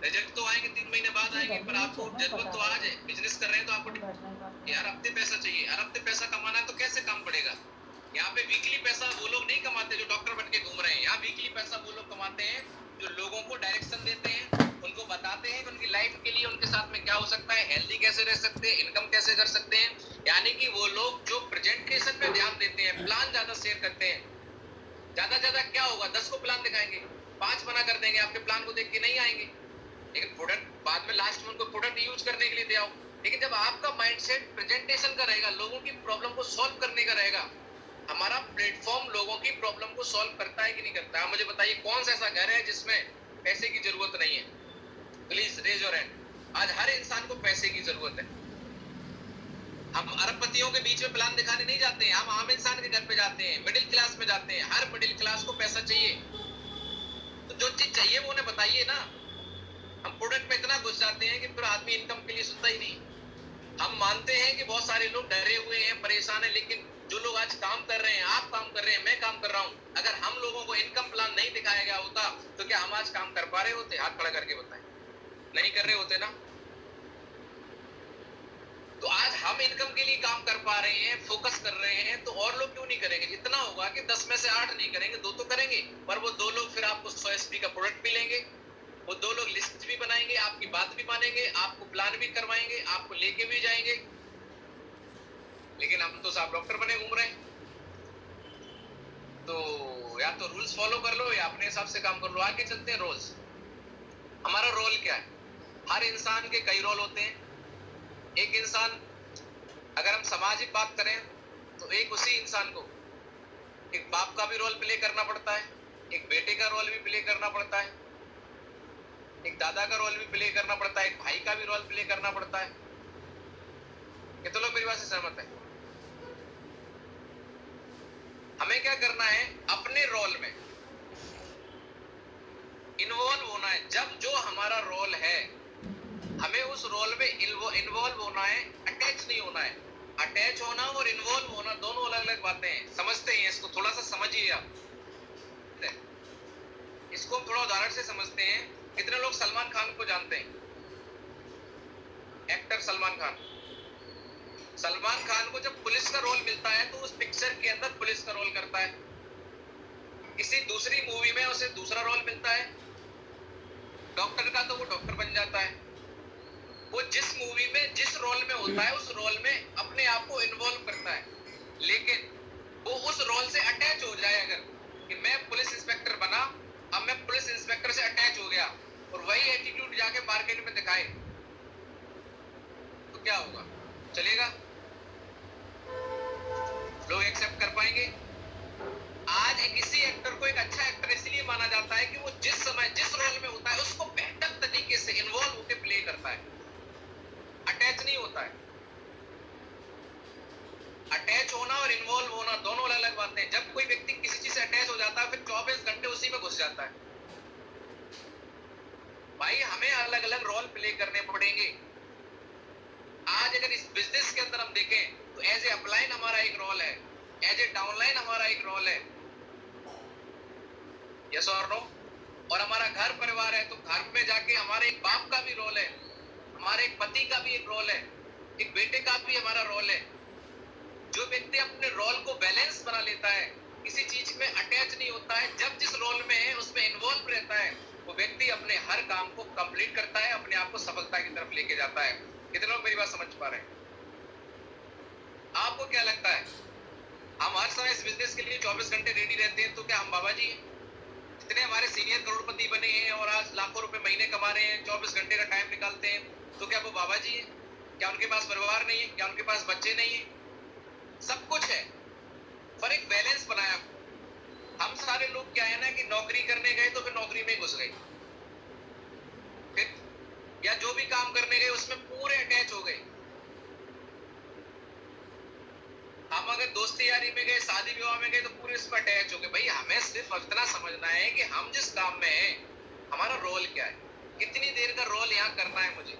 रिजल्ट तो आएंगे 3 महीने बाद आएंगे, पर आपको जरूरत तो आज है। बिजनेस कर रहे हैं तो आपको यार हफ्ते पैसा चाहिए, हर हफ्ते पैसा कमाना है तो कैसे काम पड़ेगा? यहाँ पे वीकली पैसा वो लोग नहीं कमाते जो डॉक्टर बन के घूम रहे हैं। यहाँ वीकली पैसा वो लोग कमाते हैं जो लोगों को डायरेक्शन देते हैं, उनको बताते हैं कि उनकी लाइफ के लिए उनके साथ में क्या हो सकता है, हेल्दी कैसे रह सकते हैं, इनकम कैसे कर सकते हैं। यानी कि वो लोग जो प्रेजेंटेशन पे ध्यान देते हैं, प्लान ज्यादा शेयर करते हैं। ज्यादा क्या होगा? 10 को प्लान दिखाएंगे, 5 मना कर देंगे, आपके प्लान को देख के नहीं आएंगे। लेकिन प्रोडक्ट बाद में लास्ट में उनको प्रोडक्ट यूज करने के लिए दे आओ। लेकिन जब आपका माइंडसेट प्रेजेंटेशन का रहेगा, लोगों की प्रॉब्लम को सॉल्व करने का रहेगा, हमारा प्लेटफॉर्म लोगों की प्रॉब्लम को सॉल्व करता है कि नहीं करता है? मुझे बताइए कौन सा ऐसा घर है जिसमें पैसे की जरूरत नहीं है? Please raise your hand. आज हर इंसान को पैसे की जरूरत है। हम अरबपतियों के बीच में प्लान दिखाने नहीं जाते हैं, हम आम इंसान के घर पे जाते हैं, मिडिल क्लास में जाते हैं। हर मिडिल क्लास को पैसा चाहिए, तो जो चीज चाहिए वो उन्हें बताइए ना। हम प्रोडक्ट में इतना घुस जाते हैं कि फिर आदमी इनकम के लिए सुनता ही नहीं। हम मानते हैं कि बहुत सारे लोग डरे हुए हैं, परेशान हैं, लेकिन जो लोग आज काम कर रहे हैं, आप काम कर रहे हैं, मैं काम कर रहा हूं, अगर हम लोगों को इनकम प्लान नहीं दिखाया गया होता तो क्या हम आज काम कर पा रहे होते? हाथ खड़ा करके बताएं, नहीं कर रहे होते ना। तो आज हम इनकम के लिए काम कर पा रहे हैं, फोकस कर रहे हैं, तो और लोग क्यों नहीं करेंगे? इतना होगा कि 10 में से 8 नहीं करेंगे, 2 तो करेंगे, पर वो 2 लोग फिर आपको 100 एसपी का प्रोडक्ट भी लेंगे, वो 2 लोग लिस्ट भी बनाएंगे, आपकी बात भी मानेंगे, आपको प्लान भी करवाएंगे, आपको लेके भी जाएंगे। लेकिन हम तो साहब डॉक्टर बने घूम रहे हैं। तो या तो रूल्स फॉलो कर लो या अपने हिसाब से काम कर लो। आगे चलते हैं रोल्स। हमारा रोल क्या है? हर इंसान के कई रोल होते हैं। एक इंसान, अगर हम सामाजिक बात करें तो एक उसी इंसान को एक बाप का भी रोल प्ले करना पड़ता है, एक बेटे का रोल भी प्ले करना पड़ता है, एक दादा का रोल भी प्ले करना पड़ता है, एक भाई का भी रोल प्ले करना पड़ता है। कितने लोग मेरी बात से सहमत है? हमें क्या करना है? अपने रोल में इन्वॉल्व होना है। जब जो हमारा रोल है हमें उस रोल में इन्वॉल्व होना है, अटैच नहीं होना है। अटैच होना और इन्वॉल्व होना दोनों अलग अलग बातें हैं। समझते हैं इसको, थोड़ा सा समझिए आप। इसको हम थोड़ा उदाहरण से समझते हैं। कितने लोग सलमान खान को जानते हैं? एक्टर सलमान खान। सलमान खान को जब पुलिस का रोल मिलता है तो उस पिक्चर के अंदर पुलिस का रोल करता है। किसी दूसरी मूवी में उसे दूसरा रोल मिलता है, डॉक्टर का, तो वो डॉक्टर बन जाता है। वो जिस मूवी में जिस रोल में होता है उस रोल में अपने आप को इन्वॉल्व करता है। लेकिन वो उस रोल से अटैच हो जाए, अगर कि मैं पुलिस इंस्पेक्टर बना, अब मैं पुलिस इंस्पेक्टर से अटैच हो गया और वही एटीट्यूड जाके मार्केट में दिखाए, तो क्या होगा? चलेगा? लोग एक्सेप्ट कर पाएंगे? आज किसी एक्टर को एक अच्छा एक्टर इसलिए माना जाता है कि वो जिस समय जिस रोल में होता है उसको बेहतर तरीके से इन्वॉल्व होकर प्ले करता है, अटैच नहीं होता है। अटैच होना और इन्वॉल्व होना दोनों अलग अलग बातें हैं। जब कोई व्यक्ति किसी चीज से अटैच हो जाता है फिर 24 घंटे उसी में घुस जाता है। भाई हमें अलग अलग रोल प्ले करने पड़ेंगे। आज अगर इस बिजनेस के अंदर हम देखें तो एज ए अपलाइन हमारा एक रोल है, एज ए डाउनलाइन हमारा एक रोल है, यस और नो। और हमारा घर परिवार है तो घर में जाके हमारे एक बाप का भी रोल है, हमारे एक पति का भी एक रोल है, एक बेटे का भी हमारा रोल है। जो व्यक्ति अपने रोल को बैलेंस बना लेता है, किसी चीज में अटैच नहीं होता है, जब जिस रोल में है उसमें इन्वॉल्व रहता है, वो व्यक्ति अपने हर काम को कंप्लीट करता है, अपने आप को सफलता की तरफ लेके जाता है। कितने लोग मेरी बात समझ पा रहे हैं? आपको क्या लगता है? हम हर समय इस बिजनेस के लिए 24 घंटे रेडी रहते हैं तो क्या हम बाबा जी हैं? जितने हमारे सीनियर करोड़पति बने हैं और आज लाखों रुपए महीने कमा रहे हैं, 24 घंटे का टाइम निकालते हैं, तो क्या वो बाबा जी हैं? क्या उनके पास परिवार नहीं है? क्या उनके पास बच्चे नहीं है? सब कुछ है, पर एक बैलेंस बनाया। हम सारे लोग क्या है ना कि नौकरी करने गए तो फिर नौकरी में घुस गए, फिर या जो भी काम करने गए उसमें पूरे अटैच हो गए। हम अगर दोस्ती यारी में गए, शादी विवाह में गए तो पूरे इसमें अटैच हो गए। भाई हमें सिर्फ इतना समझना है कि हम जिस काम में हैं हमारा रोल क्या है, कितनी देर का रोल यहाँ करना है, मुझे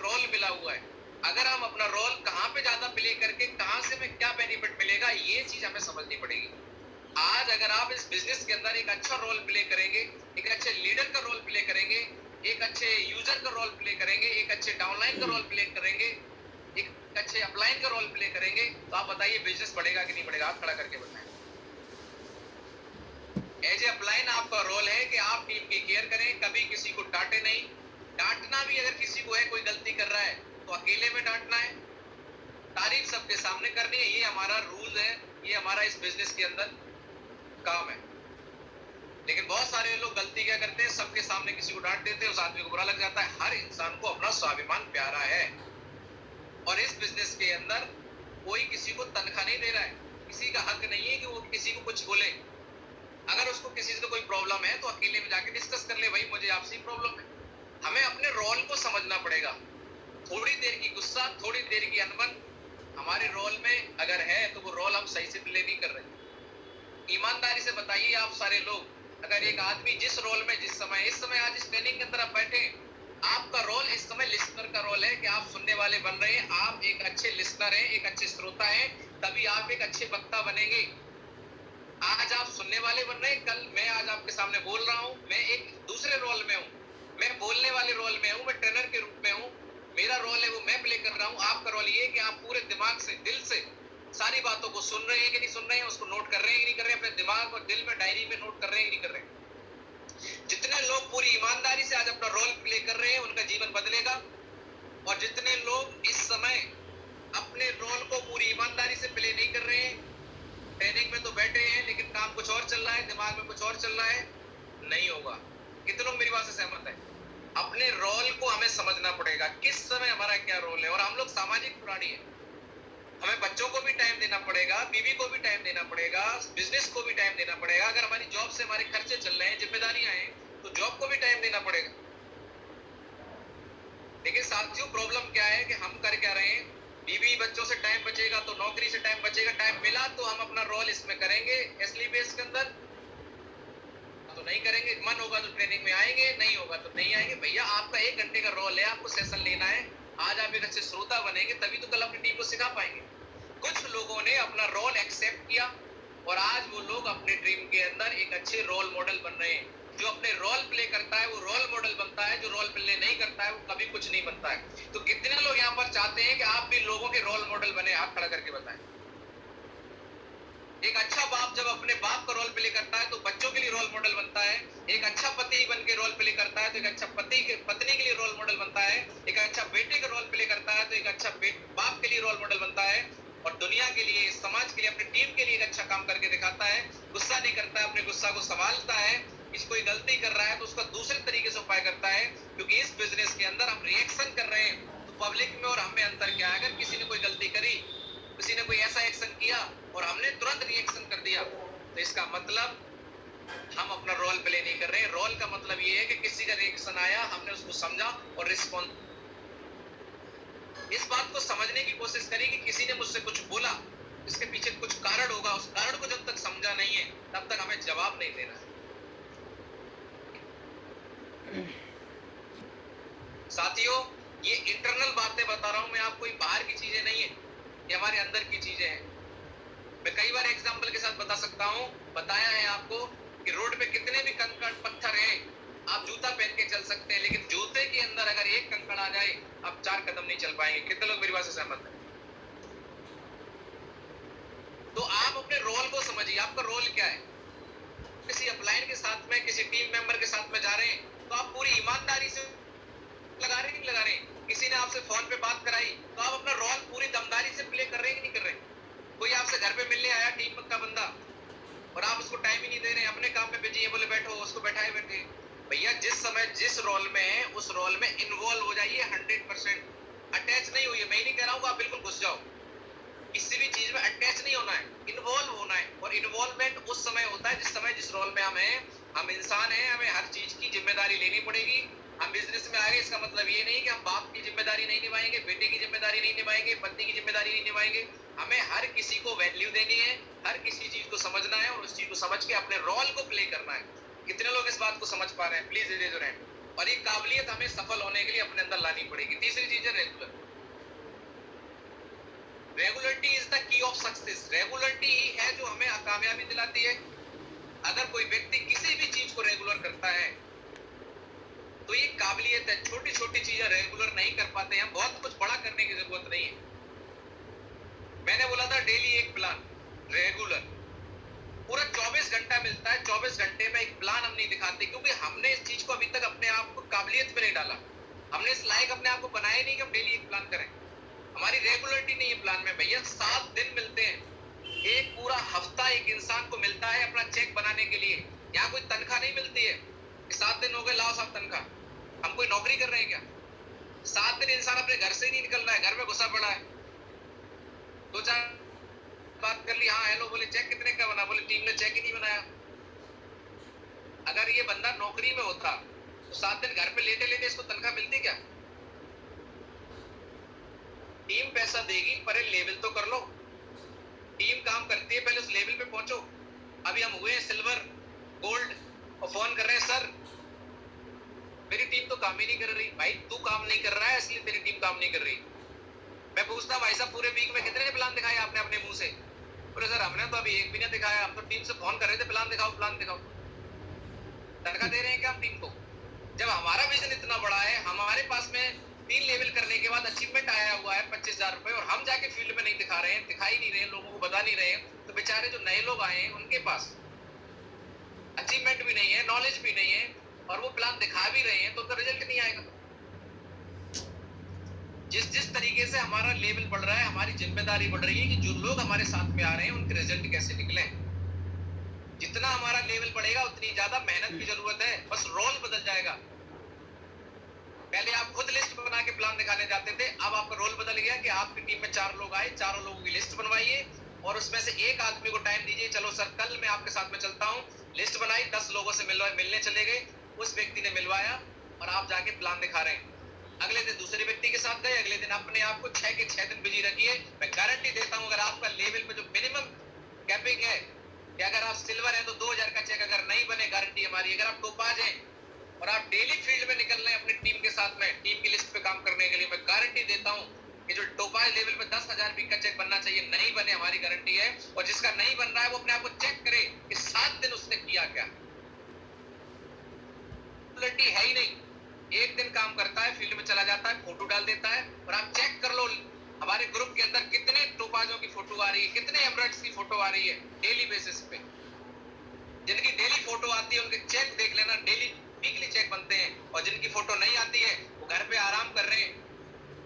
रोल मिला हुआ है। अगर हम अपना रोल कहाँ पे ज्यादा प्ले करके कहाँ से में क्या बेनिफिट मिलेगा, ये चीज हमें समझनी पड़ेगी। आज अगर आप इस बिजनेस के अंदर एक अच्छा रोल प्ले करेंगे, एक अच्छे लीडर का रोल प्ले करेंगे, एक अच्छे यूजर का रोल प्ले करेंगे, एक अच्छे डाउनलाइन का रोल प्ले करेंगे, एक अच्छे अपलाइन का रोल प्ले करेंगे, तो आप बताइए बिजनेस बढ़ेगा कि नहीं बढ़ेगा? आप खड़ा करके बताएं। एज ए अपलाइन आपका रोल है कि आप टीम की केयर करें, कभी किसी को डांटे नहीं। डांटना भी अगर किसी को है, कोई गलती कर रहा है तो अकेले में डांटना है, तारीफ सबके सामने करनी है। ये हमारा रूल है, ये हमारा इस बिजनेस के अंदर काम है। लेकिन बहुत सारे लोग गलती क्या करते हैं, सबके सामने किसी को डांट देते हैं, उस आदमी को बुरा लग जाता है। हर इंसान को अपना स्वाभिमान प्यारा है और इस बिजनेस के अंदर कोई किसी को तनख्वाह नहीं दे रहा है, किसी का हक नहीं है कि वो किसी को कुछ बोले। अगर उसको किसी से कोई प्रॉब्लम है तो अकेले में जाके डिस्कस कर ले, भाई मुझे आपसे प्रॉब्लम है। हमें अपने रोल को समझना पड़ेगा। थोड़ी देर की गुस्सा, थोड़ी देर की अनबन हमारे रोल में अगर है तो वो रोल हम सही से प्ले नहीं कर रहे। ईमानदारी से बताइए आप सारे लोग, अगर एक आदमी जिस रोल में जिस समय इस समय आज इस ट्रेनिंग के अंदर आप बैठे, आपका रोल इस समय लिसनर का रोल है कि आप सुनने वाले बन रहे हैं। आप एक अच्छे लिसनर हैं, एक अच्छे श्रोता हैं, तभी आप एक अच्छे वक्ता बनेंगे। आज आप सुनने वाले बन रहे हैं, कल मैं आज आपके सामने बोल रहा हूं, मैं एक दूसरे रोल में हूं, मैं बोलने वाले रोल में हूं, मैं ट्रेनर के रूप में हूं, मेरा रोल है वो मैं प्ले कर रहा हूं। आपका रोल ये है कि आप पूरे दिमाग से, दिल से सारी बातों को सुन रहे हैं कि नहीं सुन रहे हैं, उसको नोट कर रहे हैं कि नहीं कर रहे हैं, अपने दिमाग और दिल में डायरी में नोट कर रहे हैं कि नहीं कर रहे हैं। जितने लोग पूरी ईमानदारी से आज अपना रोल प्ले कर रहे हैं उनका जीवन बदलेगा, और जितने लोग इस समय अपने रोल को पूरी ईमानदारी से प्ले नहीं कर रहे हैं, ट्रेनिंग में तो बैठे हैं लेकिन काम कुछ और चल रहा है, दिमाग में कुछ और चल रहा है, नहीं होगा। कितने लोग मेरी बात से सहमत है? अपने रोल को हमें समझना पड़ेगा, किस समय हमारा क्या रोल है। और हम लोग सामाजिक प्राणी हैं, हमें बच्चों को भी टाइम देना पड़ेगा, बीवी को भी टाइम देना पड़ेगा, बिजनेस को भी टाइम देना पड़ेगा। अगर हमारी जॉब से हमारे खर्चे चल रहे हैं, जिम्मेदारियां हैं, तो जॉब को भी टाइम देना पड़ेगा। लेकिन साथियों प्रॉब्लम क्या है कि हम कर क्या रहे हैं, बीवी बच्चों से टाइम बचेगा तो नौकरी से टाइम बचेगा, टाइम मिला तो हम अपना रोल इसमें करेंगे एसली बेस के अंदर, तो नहीं करेंगे। मन होगा तो ट्रेनिंग में आएंगे, नहीं होगा तो नहीं आएंगे। भैया आपका 1 घंटे का रोल है, आपको सेशन लेना है, आज आप एक अच्छे श्रोता बनेंगे तभी तो कल अपनी टीम को सिखा पाएंगे। कुछ लोगों ने अपना रोल एक्सेप्ट किया और आज वो लोग अपने टीम के अंदर एक अच्छे रोल मॉडल बन रहे हैं। जो अपने रोल प्ले करता है वो रोल मॉडल बनता है, जो रोल प्ले नहीं करता है वो कभी कुछ नहीं बनता है। तो कितने लोग यहाँ पर चाहते हैं कि आप भी लोगों के रोल मॉडल बने? हाथ खड़ा करके बताएं। एक अच्छा बाप जब अपने बाप का रोल प्ले करता है तो बच्चों के लिए रोल मॉडल बनता है। एक अच्छा पति बन के रोल प्ले करता है तो एक अच्छा पत्नी के लिए रोल मॉडल बनता है। एक अच्छा बेटे का रोल प्ले करता है तो एक अच्छा बाप के लिए रोल मॉडल बनता है। और दुनिया के लिए, समाज के लिए, अपनी टीम के लिए एक अच्छा काम करके दिखाता है। गुस्सा नहीं करता है, अपने गुस्सा को संभालता है। किसी कोई गलती कर रहा है तो उसका दूसरे तरीके से उपाय करता है, क्योंकि इस बिजनेस के अंदर हम रिएक्शन कर रहे हैं। तो पब्लिक में और हम में अंतर क्या है? अगर किसी ने कोई गलती करी, किसी ने कोई ऐसा एक्शन किया और हमने तुरंत रिएक्शन कर दिया, तो इसका मतलब हम अपना रोल प्ले नहीं कर रहे हैं। रोल का मतलब ये है कि किसी का रिएक्शन आया, हमने उसको समझा और रिस्पॉन्स। इस बात को समझने की कोशिश करी कि किसी ने मुझसे कुछ बोला, इसके पीछे कुछ कारण होगा। उस कारण को जब तक समझा नहीं है तब तक हमें जवाब नहीं देना है। साथियों, ये इंटरनल बातें बता रहा हूं मैं आपको, ये बाहर की चीजें नहीं है, ये हमारे अंदर की चीजें हैं। मैं कई बार एग्जांपल के साथ बता सकता हूं, बताया है आपको कि रोड पे कितने भी कंकड़ पत्थर हैं, आप जूता पहन के चल सकते हैं, लेकिन जूते के अंदर अगर एक कंकड़ आ जाए आप 4 कदम नहीं चल पाएंगे। कितने लोग मेरी बात से सहमत हैं? तो आप अपने रोल को समझिए, आपका रोल क्या है। किसी अपलाइन के साथ में, किसी टीम मेंबर के साथ में जा रहे हैं तो आप पूरी ईमानदारी से लगा रहे नहीं लगा रहे। किसी ने आपसे फोन पे बात कराई तो आप अपना रोल पूरी दमदारी से प्ले कर रहे हैं कि नहीं कर रहे। कोई आपसे घर पे मिलने आया टीम का बंदा और आप उसको टाइम ही नहीं दे रहे, अपने काम में बिजी है, बोले बैठो, उसको बैठाए बैठे। भैया जिस समय जिस रोल में है उस रोल में इन्वॉल्व हो जाइए 100%। अटैच नहीं हुई, मैं ही नहीं कह रहा हूँ आप बिल्कुल घुस जाओ, किसी भी चीज में अटैच नहीं होना है, इन्वॉल्व होना है। और इन्वॉल्वमेंट उस समय होता है जिस समय जिस रोल में हम हैं। हम इंसान हैं, हमें हर चीज की जिम्मेदारी लेनी पड़ेगी। हम बिजनेस में आ गए, इसका मतलब ये नहीं कि हम बाप की जिम्मेदारी नहीं निभाएंगे, बेटे की जिम्मेदारी नहीं निभाएंगे, पत्नी की जिम्मेदारी नहीं निभाएंगे। हमें हर किसी को वैल्यू देनी है, हर किसी चीज को समझना है और उस चीज को समझ के अपने रोल को प्ले करना है। कितने लोग इस बात को समझ पा रहे हैं? Please raise your hand. और ये काबिलियत हमें सफल होने के लिए अपने अंदर लानी पड़ेगी। तीसरी चीज है regular. Regularity is the key of success. Regularity ही है जो हमें कामयाबी दिलाती है। अगर कोई व्यक्ति किसी भी चीज को रेगुलर करता है तो ये काबिलियत है। छोटी छोटी चीजें रेगुलर नहीं कर पाते हैं, बहुत कुछ बड़ा करने की जरूरत नहीं है। मैंने बोला था डेली एक प्लान, रेगुलर पूरा 24 घंटा मिलता है, 24 घंटे में एक प्लान हम नहीं दिखाते, क्योंकि हमने इस चीज को अभी तक अपने आप को काबिलियत पे नहीं डाला। हमने इस लायक अपने आप को बनाया नहीं कि हम डेली एक प्लान करें। हमारी रेगुलरिटी नहीं है प्लान में। भैया 7 दिन मिलते हैं, एक पूरा हफ्ता एक इंसान को मिलता है अपना चेक बनाने के लिए। यहाँ कोई तनख्वाह नहीं मिलती है 7 दिन हो गए लाओ साहब तनख्वाह। हम कोई नौकरी कर रहे हैं क्या? 7 दिन इंसान अपने घर से ही नहीं निकल रहा है, घर में घुसा पड़ा है। 2-4 बात कर ली, हाँ हेलो, बोले चेक कितने का बना, बोले टीम ने चेक ही नहीं बनाया। अगर ये बंदा नौकरी में होता तो 7 दिन घर पे लेटे लेटे इसको तनख्वाह मिलती क्या? टीम पैसा देगी, पर लेवल तो कर लो। टीम काम करती है, पहले उस लेवल पे पहुंचो। अभी हम हुए सिल्वर, गोल्ड, और फोन कर रहे हैं सर मेरी टीम तो काम ही नहीं कर रही। भाई तू काम नहीं कर रहा है इसलिए तेरी टीम काम नहीं कर रही। मैं पूछता भाई साहब पूरे वीक में कितने प्लान दिखाए आपने अपने मुंह से? बोले सर हमने तो अभी एक भी नहीं दिखाया, हम तो टीम से फोन कर रहे थे प्लान दिखाओ प्लान दिखाओ। तनख्वाह दे रहे हैं क्या हम टीम को? जब हमारा विजन इतना बड़ा है, हमारे पास में 3 लेवल करने के बाद अचीवमेंट आया हुआ है 25,000 रुपए, और हम जाके फील्ड में नहीं दिखा रहे हैं, दिखाई नहीं रहे हैं, लोगों को बता नहीं रहे हैं, तो बेचारे जो नए लोग आए हैं उनके पास अचीवमेंट भी नहीं है, नॉलेज भी नहीं है, और वो प्लान दिखा भी रहे हैं, तो उनका रिजल्ट नहीं आएगा। जिस तरीके से हमारा लेवल बढ़ रहा है, हमारी जिम्मेदारी बढ़ रही है कि जो लोग हमारे साथ में आ रहे हैं उनके रिजल्ट कैसे निकले। जितना हमारा लेवल बढ़ेगा उतनी ज्यादा मेहनत की जरूरत है, बस रोल बदल जाएगा। पहले आप खुद लिस्ट बना के प्लान दिखाने जाते थे, अब आपका रोल बदल गया कि आपकी टीम में 4 लोग आए, चारों लोगों की लिस्ट बनवाइए और उसमें से एक आदमी को टाइम दीजिए, चलो सर कल मैं आपके साथ में चलता हूँ। लिस्ट बनाई, 10 लोगों से मिलने चले गए, उस व्यक्ति ने मिलवाया और आप जाके प्लान दिखा रहे हैं। अगले दिन दूसरे व्यक्ति के साथ गए, अगले दिन अपने आप को 6 के 6 दिन बिजी रखिए। मैं गारंटी देता हूं अगर आपका लेवल पे जो मिनिमम कैपिंग है कि अगर आप सिल्वर है तो 2000 का चेक अगर नहीं बने, गारंटी हमारी। अगर आप टोपाज हैं और आप डेली फील्ड में निकल रहे हैं अपनी टीम के साथ में, टीम की लिस्ट पे काम करने के लिए, मैं गारंटी देता हूं कि जो टोपाज लेवल पे 10,000 भी का चेक बनना चाहिए, नहीं बने, हमारी गारंटी है। और जिसका नहीं बन रहा है वो अपने आप को चेक करे कि 7 दिन उसने किया क्या। है ही नहीं, एक दिन काम करता है, फील्ड में चला जाता है, फोटो डाल देता है, और आप चेक कर लो हमारे ग्रुप के अंदर कितने टोपाजों की फोटो आ रही है, कितने एमराल्ड्स की फोटो आ रही है डेली बेसिस पे। जिनकी डेली फोटो आती है उनके चेक देख लेना, डेली वीकली चेक बनते हैं, और जिनकी फोटो नहीं आती है वो घर पे आराम कर रहे हैं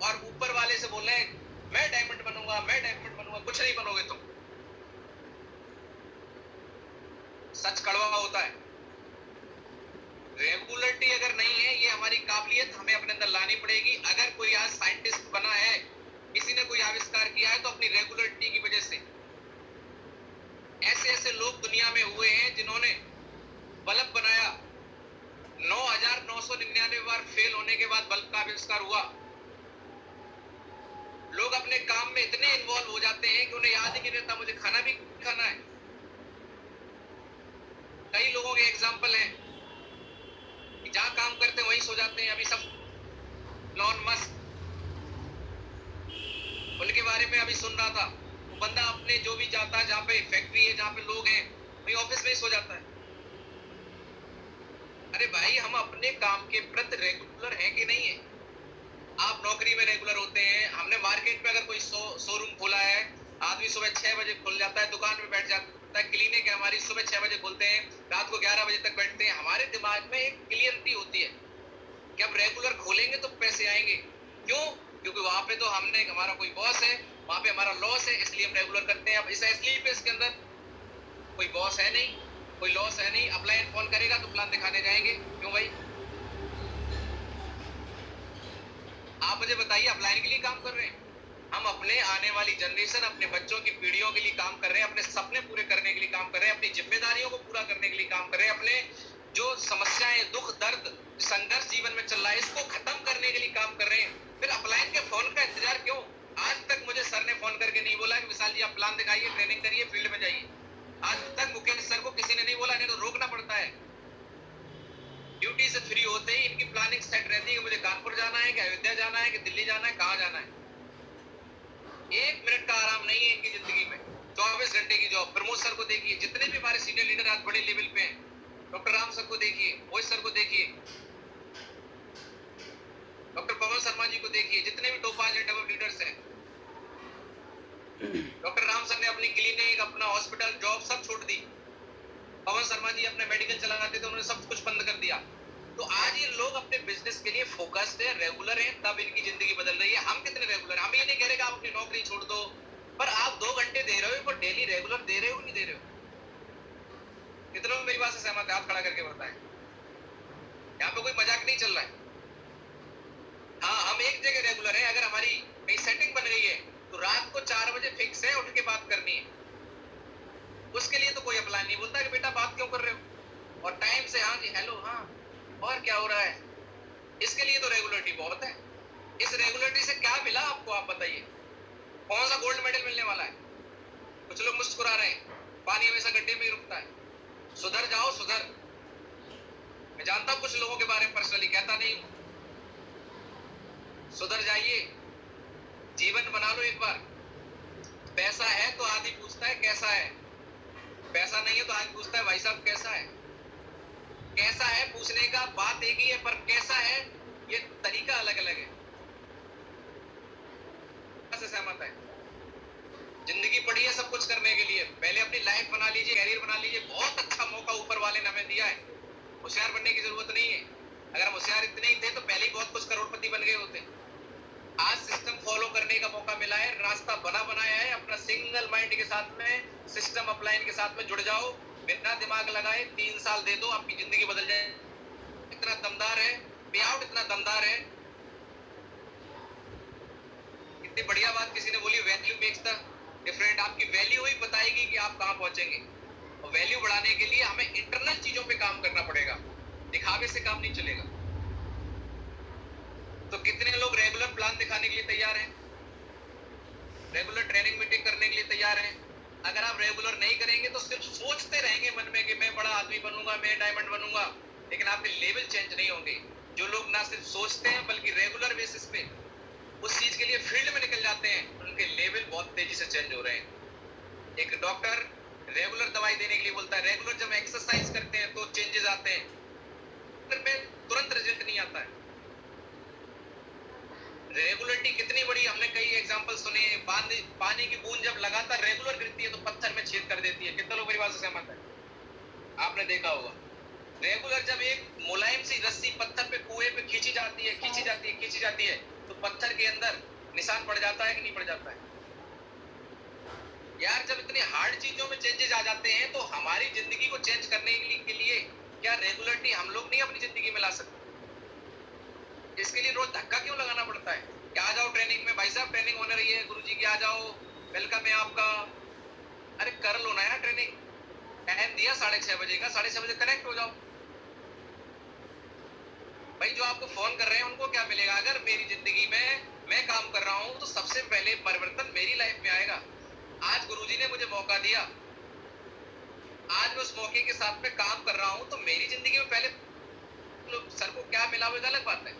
और ऊपर वाले से बोल रहे हैं मैं डायमंड बनूंगा, मैं डायमंड बनूंगा। कुछ नहीं बनोगे तुम, सच कड़वा होता है। रेगुलरिटी अगर नहीं है, ये हमारी काबिलियत हमें अपने अंदर लानी पड़ेगी। अगर कोई आज साइंटिस्ट बना है, किसी ने कोई आविष्कार किया है, तो अपनी रेगुलरिटी की वजह से। ऐसे ऐसे लोग दुनिया में हुए हैं जिन्होंने बल्ब बनाया, 9,999 बार फेल होने के बाद बल्ब का आविष्कार हुआ। लोग अपने काम में इतने इन्वॉल्व हो जाते हैं कि उन्हें याद ही नहीं रहता मुझे खाना भी खाना है। कई लोगों के एग्जाम्पल हैं, जहां काम करते हैं वहीं सो जाते हैं। अभी सब लॉन मस्क, उनके बारे में अभी सुन रहा था, वो बंदा अपने जो भी जाता है, जहाँ पे फैक्ट्री है, जहाँ पे लोग हैं, वही ऑफिस में ही सो जाता है। अरे भाई हम अपने काम के प्रति रेगुलर हैं कि नहीं है? आप नौकरी में रेगुलर होते हैं, हमने मार्केट में अगर कोई शोरूम खोला है, आदमी सुबह 6 बजे खुल जाता है, दुकान में बैठ जाता है। क्लिनिक है हमारी, सुबह 6 बजे खुलते हैं, रात को 11 बजे तक बैठते हैं। हमारे दिमाग में एक क्लियरिटी होती है कि अब रेगुलर खोलेंगे तो पैसे आएंगे। क्यों? क्योंकि वहां पे तो हमने, हमारा कोई बॉस है, वहां पे हमारा लॉस है, इसलिए हम रेगुलर करते हैं। अब इस एसली पे इसके अंदर कोई बॉस है नहीं, कोई लॉस है नहीं, अपलाइन फोन करेगा तो प्लान दिखाने जाएंगे। क्यों भाई? आप मुझे बताइए, अपलाइन के लिए काम कर रहे हैं? हम अपने आने वाली जनरेशन, अपने बच्चों की पीढ़ियों के लिए काम कर रहे हैं, अपने सपने पूरे करने के लिए काम कर रहे हैं, अपनी जिम्मेदारियों को पूरा करने के लिए काम कर रहे हैं, अपने जो समस्याएं, दुख, दर्द, संघर्ष जीवन में चल रहा है, इसको खत्म करने के लिए काम कर रहे हैं। फिर अपलाइन के फोन का इंतजार क्यों? आज तक मुझे सर ने फोन करके नहीं बोला कि विशाल जी आप प्लान दिखाइए, ट्रेनिंग करिए, फील्ड में जाइए। आज तक मुकेश सर को किसी ने नहीं बोला, नहीं तो रोकना पड़ता है। ड्यूटी से फ्री होते ही इनकी प्लानिंग सेट रहती है कि मुझे कानपुर जाना है, कि अयोध्या जाना है, कि दिल्ली जाना है, कहाँ जाना है। 1 मिनट का आराम नहीं है इनकी जिंदगी में, 24 घंटे की जॉब। प्रमोद सर को देखिए, जितने भी हमारे सीनियर लीडर आज बड़े लेवल पे हैं, डॉक्टर राम सर को देखिए, मोहित सर को देखिए, डॉक्टर पवन शर्मा जी को देखिए, जितने भी टॉप 5 डबल लीडर्स हैं। डॉक्टर राम सर ने अपनी क्लिनिक, अपना हॉस्पिटल, जॉब सब छोड़ दी। पवन शर्मा जी अपने मेडिकल चलाते थे, उन्होंने सब कुछ बंद कर दिया। तो आज ये लोग अपने बिजनेस के लिए फोकस्ड है, रेगुलर हैं, तब इनकी जिंदगी बदल रही है। हम कितने रेगुलर? हम ये नहीं कह रहे कि आप अपनी नौकरी छोड़ दो, पर आप 2 घंटे दे रहे हो, पर डेली रेगुलर दे रहे हो नहीं दे रहे हो? कितने लोग मेरी बात से सहमत है? हाथ खड़ा करके बताएं। यहाँ पे कोई मजाक नहीं चल रहा है। हाँ, हम एक जगह रेगुलर है। अगर हमारी कहीं सेटिंग बन गई है तो रात को 4 बजे फिक्स है, उठ के बात करनी है। उसके लिए तो कोई अप्लाई नहीं बोलता कि बेटा बात क्यों कर रहे हो, और टाइम से हाँ जी, हेलो, हाँ, और क्या हो रहा है। इसके लिए तो रेगुलरिटी बहुत है। इस रेगुलरिटी से क्या मिला आपको, आप बताइए। कौन सा गोल्ड मेडल मिलने वाला है? कुछ लोग मुस्कुरा रहे हैं, पानी हमेशा गड्ढे में ही रुकता है। सुधर जाओ, सुधर। मैं जानता हूं कुछ लोगों के बारे में पर्सनली, कहता नहीं हूं। सुधर जाइए, जीवन बना लो एक बार। पैसा है तो आदमी पूछता है कैसा है, पैसा नहीं है तो आदमी पूछता है भाई साहब कैसा है। कैसा है पूछने का बात एक ही है, पर कैसा है ये तरीका अलग अलग है। से सहमत है? जिंदगी पड़ी है सब कुछ करने के लिए, पहले अपनी लाइफ बना लीजिए, कैरियर बना लीजिए। बहुत अच्छा मौका ऊपर वाले ने हमें दिया है, होशियार बनने की जरूरत नहीं है। अगर हम होशियार इतने ही थे तो पहले ही बहुत कुछ करोड़पति बन गए होते। आज सिस्टम फॉलो करने का मौका मिला है, रास्ता बना बनाया है। अपना सिंगल माइंड के साथ में, सिस्टम अपलाइन के साथ में जुड़ जाओ, बिना दिमाग लगाए 3 साल दे दो, आपकी जिंदगी बदल जाए। इतना दमदार है पे आउट, इतना दमदार है। इतनी बढ़िया बात किसी ने बोली, वैल्यू मेक्स द डिफरेंट। आपकी वैल्यू ही बताएगी कि आप कहां पहुंचेंगे। और वैल्यू बढ़ाने के लिए हमें इंटरनल चीजों पे काम करना पड़ेगा, दिखावे से काम नहीं चलेगा। तो कितने लोग रेगुलर प्लान दिखाने के लिए तैयार हैं, रेगुलर ट्रेनिंग मीटिंग करने के लिए तैयार हैं? अगर आप रेगुलर नहीं करेंगे तो सिर्फ सोचते रहेंगे मन में कि मैं बड़ा आदमी बनूंगा, मैं डायमंड बनूंगा, लेकिन आपके लेवल चेंज नहीं होंगे। जो लोग ना सिर्फ सोचते हैं बल्कि रेगुलर बेसिस पे उस चीज के लिए फील्ड में निकल जाते हैं, उनके लेवल बहुत तेजी से चेंज हो रहे हैं। एक डॉक्टर रेगुलर दवाई देने के लिए बोलता है, रेगुलर जब एक्सरसाइज करते हैं तो चेंजेस आते हैं, फिर में तुरंत रिजल्ट नहीं आता है। रेगुलरिटी कितनी बड़ी, हमने कई एग्जांपल सुने। पानी की बूंद जब लगातार रेगुलर गिरती है तो पत्थर में छेद कर देती है। कितने लोग मेरी बात से सहमत है? आपने देखा होगा, रेगुलर जब एक मुलायम सी रस्सी पत्थर पे, कुएं पे खींची जाती है, खींची जाती है, खींची जाती है, तो पत्थर के अंदर निशान पड़ जाता है कि नहीं पड़ जाता है? यार जब इतनी हार्ड चीजों में चेंजेस आ जाते हैं तो हमारी जिंदगी को चेंज करने के लिए क्या रेगुलरिटी हम लोग नहीं अपनी जिंदगी में ला सकते? इसके लिए रोज धक्का क्यों लगाना पड़ता है कि आ जाओ ट्रेनिंग में, भाई साहब ट्रेनिंग होने रही है गुरुजी की, आ जाओ, वेलकम है आपका। अरे कर लो ना यार ट्रेनिंग, टाइम दिया 6:30 बजे का, 6:30 बजे कनेक्ट हो जाओ। भाई जो आपको फोन कर रहे हैं उनको क्या मिलेगा? अगर मेरी जिंदगी में मैं काम कर रहा हूं तो सबसे पहले परिवर्तन मेरी लाइफ में आएगा। आज गुरुजी ने मुझे मौका दिया, आज मैं उस मौके के साथ में काम कर रहा हूं, तो मेरी जिंदगी में पहले सर को क्या मिला वो अलग बात है,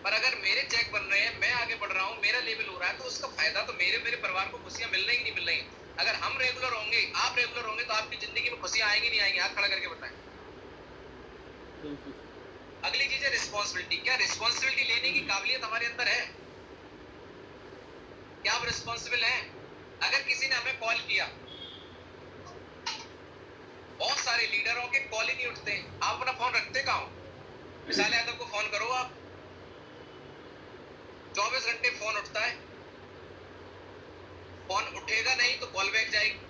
पर अगर मेरे चेक बन रहे हैं, मैं आगे बढ़ रहा हूं, मेरा लेवल हो रहा है, तो उसका फायदा तो मेरे परिवार को खुशियां मिल रही नहीं मिल रही। अगर हम रेगुलर होंगे, आप रेगुलर होंगे, तो आपकी जिंदगी में खुशियां आएंगी नहीं आएंगी? हाथ खड़ा करके बताएं। अगली चीज है रिस्पॉन्सिबिलिटी। क्या रिस्पॉन्सिबिलिटी लेने की काबिलियत हमारे अंदर है? क्या आप रिस्पॉन्सिबल हैं? अगर किसी ने हमें कॉल किया, बहुत सारे लीडरों के कॉल ही नहीं उठते, आप अपना फोन रखते कहां हो? विशाल यादव को फोन करो, आप 24 घंटे फोन उठता है, फोन उठेगा नहीं तो कॉल बैक जाएगी।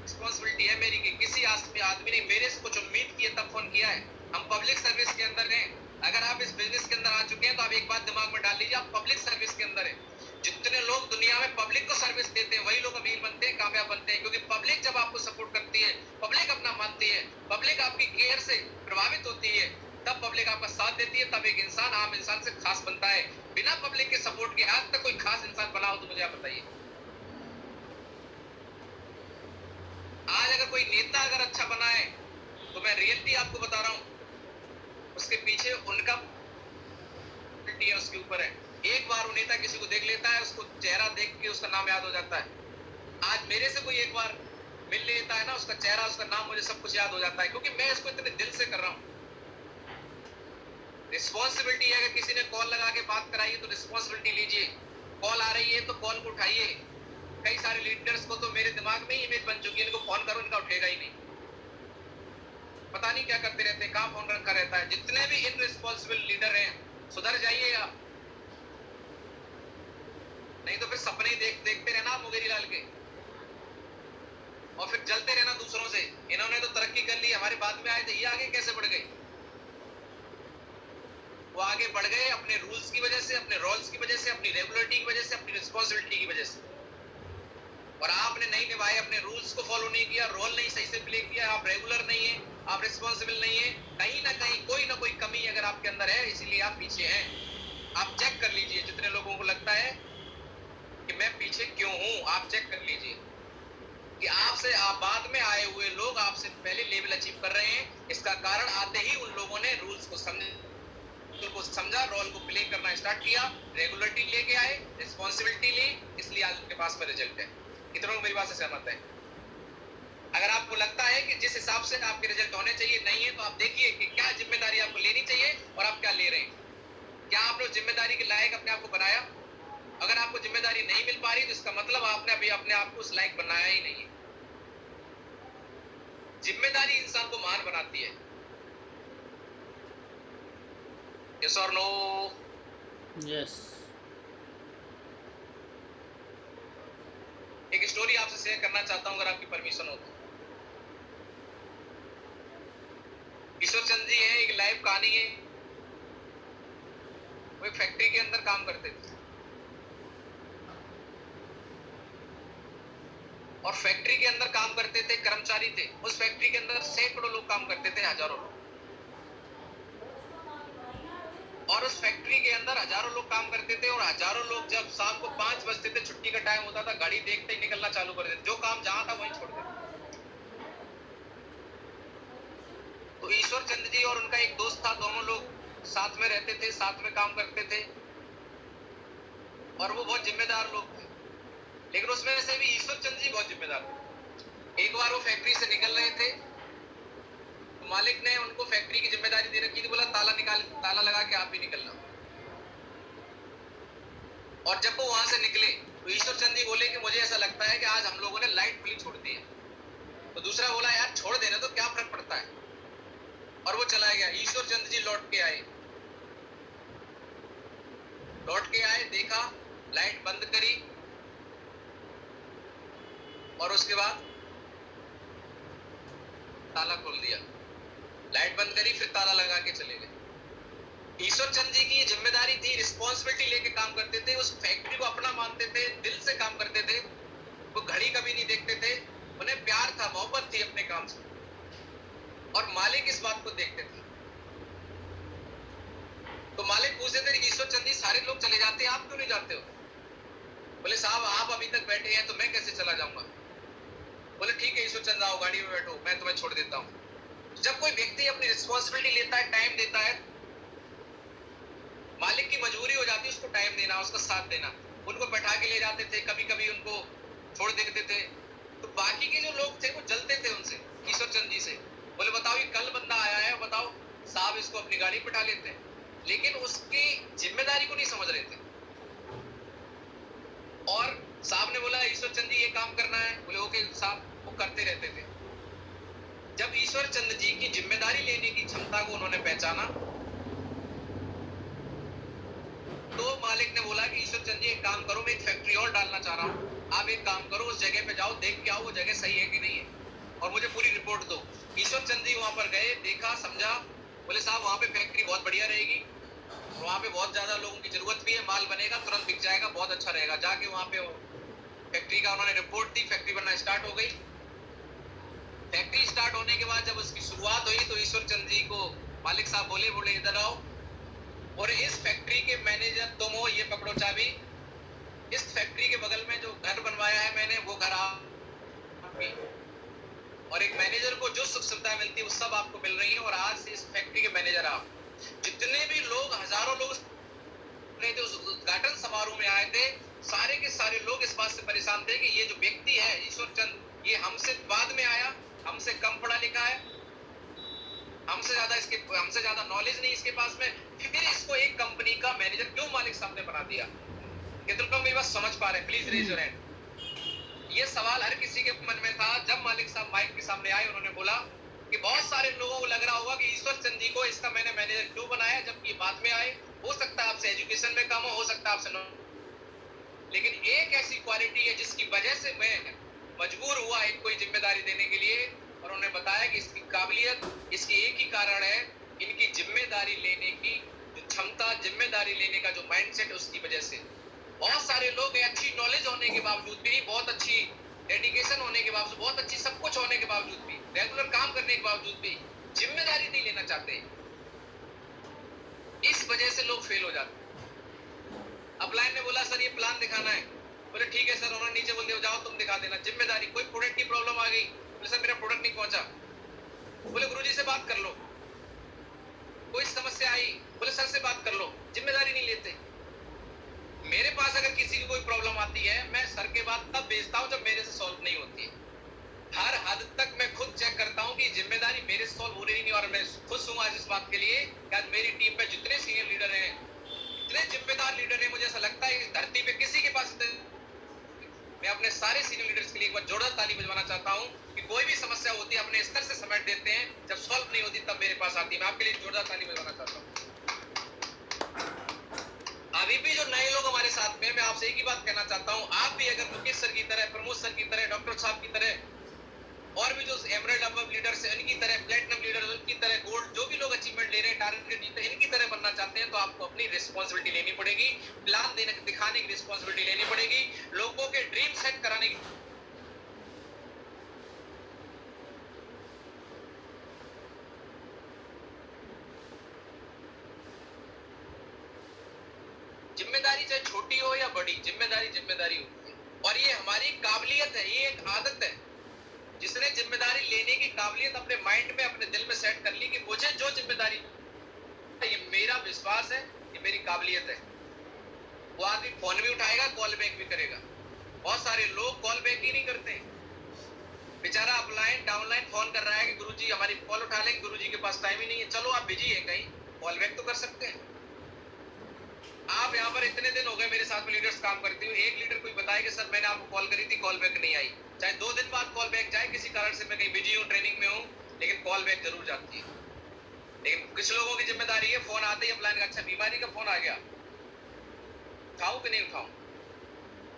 रिस्पॉन्सिबिलिटी है मेरी कि किसी आदमी ने मेरे से कुछ उम्मीद की है तब फोन किया है। हम पब्लिक सर्विस के अंदर हैं। अगर आप इस बिजनेस के अंदर आ चुके हैं तो आप एक बात दिमाग में डाल लीजिए, आप पब्लिक सर्विस के अंदर हैं। जितने लोग दुनिया में पब्लिक को सर्विस देते हैं वही लोग अमीर बनते हैं, कामयाब बनते हैं, क्योंकि पब्लिक जब आपको सपोर्ट करती है, पब्लिक अपना मानती है, पब्लिक आपकी केयर से प्रभावित होती है, तब पब्लिक आपका साथ देती है, तब एक इंसान आम इंसान से खास बनता है। बिना पब्लिक के सपोर्ट के आज तक कोई खास इंसान बना हो तो मुझे आप बताइए। आज अगर कोई नेता अगर अच्छा बना है तो मैं रियलिटी आपको बता रहा हूं, उसके पीछे उनका उसके ऊपर है। एक बार वो नेता किसी को देख लेता है, उसको चेहरा देख के उसका नाम याद हो जाता है। आज मेरे से कोई एक बार मिल लेता है ना, उसका चेहरा, उसका नाम, मुझे सब कुछ याद हो जाता है, क्योंकि मैं इसको इतने दिल से कर रहा हूं। रिस्पॉन्सिबिलिटी है, अगर किसी ने कॉल लगा के बात कराई है तो रिस्पॉन्सिबिलिटी लीजिए। कॉल आ रही है तो कॉल को उठाइए। कई सारे लीडर्स को तो मेरे दिमाग में ही इमेज बन चुकी है, इनको फोन करो इनका उठेगा ही नहीं, पता नहीं क्या करते रहते हैं, कहां फोन रखा रहता है। जितने भी इनरिस्पॉन्सिबल लीडर हैं, सुधर जाइए आप, नहीं तो फिर सपने ही देखते रहना मुंगेरी लाल के, और फिर जलते रहना दूसरों से। इन्होंने तो तरक्की कर ली, हमारे बाद में आए थे, ये आगे कैसे बढ़ गए? वो आगे बढ़ गए अपने रूल्स की वजह से, अपने रोल्स की वजह से, अपनी रेगुलरिटी की वजह से, अपनी रिस्पॉन्सिबिलिटी की वजह से। और आपने नहीं निभाए, अपने रूल्स को फॉलो नहीं किया, रोल नहीं सही से प्ले किया, आप रेगुलर नहीं है, आप रिस्पॉन्सिबल नहीं है, कहीं ना कहीं कोई ना कोई कमी अगर आपके अंदर है, इसीलिए आप पीछे हैं। आप चेक कर लीजिए, जितने लोगों को लगता है कि मैं पीछे क्यों हूं। आप चेक कर लीजिए कि आपसे आप बाद में आए हुए लोग आपसे पहले लेवल अचीव कर रहे हैं। इसका कारण आते ही उन लोगों ने रूल्स को समझा, रोल को प्ले करना स्टार्ट किया, रेगुलरिटी लेके आए, रिस्पॉन्सिबिलिटी ली, इसलिए आज उनके पास में रिजल्ट है। कितने लोग मेरी बात से सहमत है? अगर आपको लगता है कि जिस हिसाब से आपके रिजल्ट होने चाहिए नहीं है, तो आप देखिए कि क्या जिम्मेदारी आपको लेनी चाहिए और आप क्या ले रहे हैं। क्या आपने जिम्मेदारी के लायक अपने आप को बनाया? अगर आपको जिम्मेदारी नहीं मिल पा रही तो इसका मतलब आपने अभी अपने आप को उस लायक बनाया ही नहीं है। जिम्मेदारी इंसान को महान बनाती है। यस और नो? यस। एक स्टोरी आपसे शेयर करना चाहता हूं, अगर आपकी परमिशन हो तो। ईश्वर चंद जी है, एक लाइव कहानी है। वो एक फैक्ट्री के अंदर काम करते थे और फैक्ट्री के अंदर काम करते थे, कर्मचारी थे। उस फैक्ट्री के अंदर सैकड़ों लोग काम करते थे, हजारों लोग। और उस फैक्ट्री के अंदर हजारों लोग काम करते थे और हजारों लोग जब शाम को 5 बजते थे, छुट्टी का टाइम होता था, घड़ी देखते ही निकलना चालू कर देते। जो काम जहां था वहीं छोड़ देते। तो ईश्वर चंद जी और उनका एक दोस्त था, दोनों लोग साथ में रहते थे, साथ में काम करते थे और वो बहुत जिम्मेदार लोग थे। लेकिन उसमें से भी ईश्वर चंद जी बहुत जिम्मेदार थे। एक बार वो फैक्ट्री से निकल रहे थे, तो मालिक ने उनको फैक्ट्री की जिम्मेदारी दे रखी थी। बोला ताला लगा के आप भी निकलना। और जब वो वहां से निकले तो ईश्वर चंद जी बोले कि मुझे ऐसा लगता है कि आज हम लोगों ने लाइट खुली छोड़ दी है। तो दूसरा बोला यार छोड़ देना तो क्या फर्क पड़ता है, और वो चला गया। ईश्वर चंद जी लौट के आए, देखा, लाइट बंद करी और उसके बाद ताला खोल दिया। लाइट बंद करी, फिर ताला लगा के चले गए। ईश्वर चंद जी की जिम्मेदारी थी, रिस्पॉन्सिबिलिटी लेके काम करते थे, उस फैक्ट्री को अपना मानते थे, दिल से काम करते थे। वो घड़ी कभी नहीं देखते थे, उन्हें प्यार था, मोहब्बत थी अपने काम से, और मालिक इस बात को देखते थे। तो मालिक पूछते थे कि ईश्वर चंद जी सारे लोग चले जाते हैं, आप क्यों नहीं जाते हो? बोले साहब आप अभी तक बैठे हैं तो मैं कैसे चला जाऊंगा। बोले ठीक है ईश्वर चंद, आओ गाड़ी में बैठो, मैं तुम्हें छोड़ देता हूँ। जब कोई व्यक्ति अपनी रिस्पॉन्सिबिलिटी लेता है, टाइम देता है, मालिक की मजबूरी हो जाती है उसको टाइम देना, उसका साथ देना। उनको बैठा के ले जाते थे, कभी कभी उनको छोड़ देते थे। तो बाकी के जो लोग थे वो जलते थे उनसे, ईश्वर चंद जी से। बोले बताओ ये कल बंदा आया है, बताओ साहब इसको अपनी गाड़ी पे बिठा लेते हैं। लेकिन उसकी जिम्मेदारी को नहीं समझ रहे थे। और साहब ने बोला ईश्वर चंद जी ये काम करना है, बोले ओके साहब, वो करते रहते थे। जब ईश्वर चंद जी की जिम्मेदारी लेने की क्षमता को उन्होंने पहचाना तो मालिक ने बोला कि ईश्वर चंद जी एक काम करो, मैं एक फैक्ट्री और डालना चाह रहा हूँ, आप एक काम करो उस जगह पे जाओ, देख के आओ वो जगह सही है कि नहीं है और मुझे पूरी रिपोर्ट दो। ईश्वर चंद जी वहां पर गए, देखा, समझा। बोले साहब वहां पे फैक्ट्री बहुत बढ़िया रहेगी, वहां पे बहुत ज्यादा लोगों की जरूरत भी है, माल बनेगा, तुरंत बिक जाएगा, बहुत अच्छा रहेगा। जाके वहां पे फैक्ट्री का उन्होंने रिपोर्ट दी, फैक्ट्री बनना स्टार्ट हो गई। फैक्ट्री स्टार्ट होने के बाद जब उसकी शुरुआत हुई तो ईश्वर चंद जी को मालिक साहब बोले इधर आओ, और इस फैक्ट्री के मैनेजर तुम हो, ये पकड़ो चाबी। इस फैक्ट्री के बगल में जो घर बनवाया है मैंने, वो घर आप, और एक मैनेजर को जो सुख सुविधाएं मिलती है वो सब आपको मिल रही है, और आज से इस फैक्ट्री के मैनेजर आप। जितने भी लोग, हजारों लोग उस उद्घाटन समारोह में आए थे, सारे के सारे लोग इस बात से परेशान थे कि ये जो व्यक्ति है ईश्वर चंद, ये हमसे बाद में आया, हमसे कम पढ़ा लिखा है, हमसे ज्यादा नॉलेज नहीं इसके पास में, फिर इसको एक कंपनी का मैनेजर क्यों मालिक साहब ने बना दिया? कितने लोग मेरी बात समझ पा रहे हैं? Please raise your hand. ये सवाल हर किसी के मन में था। जब मालिक साहब माइक के सामने आए, उन्होंने बोला कि बहुत सारे लोगों को लग रहा होगा कि ईश्वर चंद जी को इसका मैंने मैनेजर क्यों बनाया, जब ये बाद में आए। हो सकता है आपसे एजुकेशन में कम हो सकता है आपसे, लेकिन एक ऐसी क्वालिटी है जिसकी वजह से मैं मजबूर हुआ इनको ये जिम्मेदारी देने के लिए। और उन्होंने बताया कि इसकी काबिलियत, इसकी एक ही कारण है, इनकी जिम्मेदारी लेने की जो क्षमता, जिम्मेदारी लेने का जो माइंडसेट, उसकी वजह से। बहुत सारे लोग अच्छी नॉलेज होने के बावजूद भी, बहुत अच्छी डेडिकेशन होने के बावजूद, बहुत अच्छी सब कुछ होने के बावजूद भी, रेगुलर काम करने के बावजूद भी जिम्मेदारी नहीं लेना चाहते। इस वजह से लोग फेल हो जाते। अपलाइन ने बोला सर ये प्लान दिखाना है, बोले ठीक है सर, उन्होंने नीचे बोल दिया जाओ तुम दिखा देना। जिम्मेदारी, कोई प्रोडक्ट की प्रॉब्लम आ गई, बोले सर मेरा प्रोडक्ट नहीं पहुंचा, बोले गुरुजी से बात कर लो। कोई समस्या आई, बोले सर से बात कर लो। जिम्मेदारी नहीं लेते। मेरे पास अगर किसी की कोई प्रॉब्लम आती है, मैं सर के बाद तब भेजता हूं जब मेरे से सॉल्व नहीं होती है। हर हद तक मैं खुद चेक करता हूं कि जिम्मेदारी मेरे से सॉल्व हो रही नहीं। और मैं खुश हूं आज इस बात के लिए कि आज मेरी टीम में जितने सीनियर लीडर हैं, इतने जिम्मेदार लीडर हैं, मुझे ऐसा लगता है इस धरती पे किसी के पास। मैं अपने सारे सीनियर लीडर्स के लिए एक बार जोरदार ताली बजवाना चाहता हूं कि कोई भी समस्या होती है अपने स्तर से समेट देते हैं, जब सॉल्व नहीं होती तब मेरे पास आती है। मैं आपके लिए जोरदार ताली बजवाना चाहता हूं। अभी भी जो नए लोग हमारे साथ में, मैं आपसे एक ही बात कहना चाहता हूं, आप भी अगर मुकेश सर की तरह, प्रमोद सर की तरह, डॉक्टर साहब की तरह, और भी जो एमरल्ड अबव लीडर्स हैं इनकी तरह, प्लेटिनम लीडर्स उनकी तरह, गोल्ड जो भी लोग अचीवमेंट ले रहे हैं, टारगेट जीते इनकी तरह बनना चाहते हैं, तो आपको अपनी रिस्पांसिबिलिटी लेनी पड़ेगी, प्लान देने दिखाने की रिस्पांसिबिलिटी लेनी पड़ेगी, लोगों के ड्रीम सेट कराने की। जिम्मेदारी चाहे छोटी हो या बड़ी, जिम्मेदारी जिम्मेदारी होती है। और ये हमारी काबिलियत है, ये एक आदत है। जिसने जिम्मेदारी लेने की काबिलियत अपने माइंड में, अपने दिल में सेट कर ली कि मुझे जो जिम्मेदारी, ये मेरा विश्वास है, ये मेरी काबिलियत है, वो आदमी फोन भी उठाएगा, कॉल बैक भी करेगा। बहुत सारे लोग कॉल बैक ही नहीं करते। बेचारा अपलाइन डाउनलाइन फोन कर रहा है कि गुरुजी हमारी कॉल उठा लेंगे, गुरुजी के पास टाइम ही नहीं है। चलो आप बिजी है कहीं, कॉल बैक तो कर सकते हैं। आप यहाँ पर इतने दिन हो गए मेरे साथ में लीडर्स काम करते हुए, एक लीडर कोई बताए कि सर मैंने आपको कॉल करी थी, कॉल बैक नहीं आई। चाहे 2 दिन बाद कॉल बैक जाए, किसी कारण से मैं कहीं बिजी हूँ, ट्रेनिंग में हूँ, लेकिन कॉल बैक जरूर जाती है। लेकिन कुछ लोगों की जिम्मेदारी है, फोन आते ही अपलाइन का, अच्छा बीमारी का फोन आ गया, उठाऊं कि नहीं उठाऊं?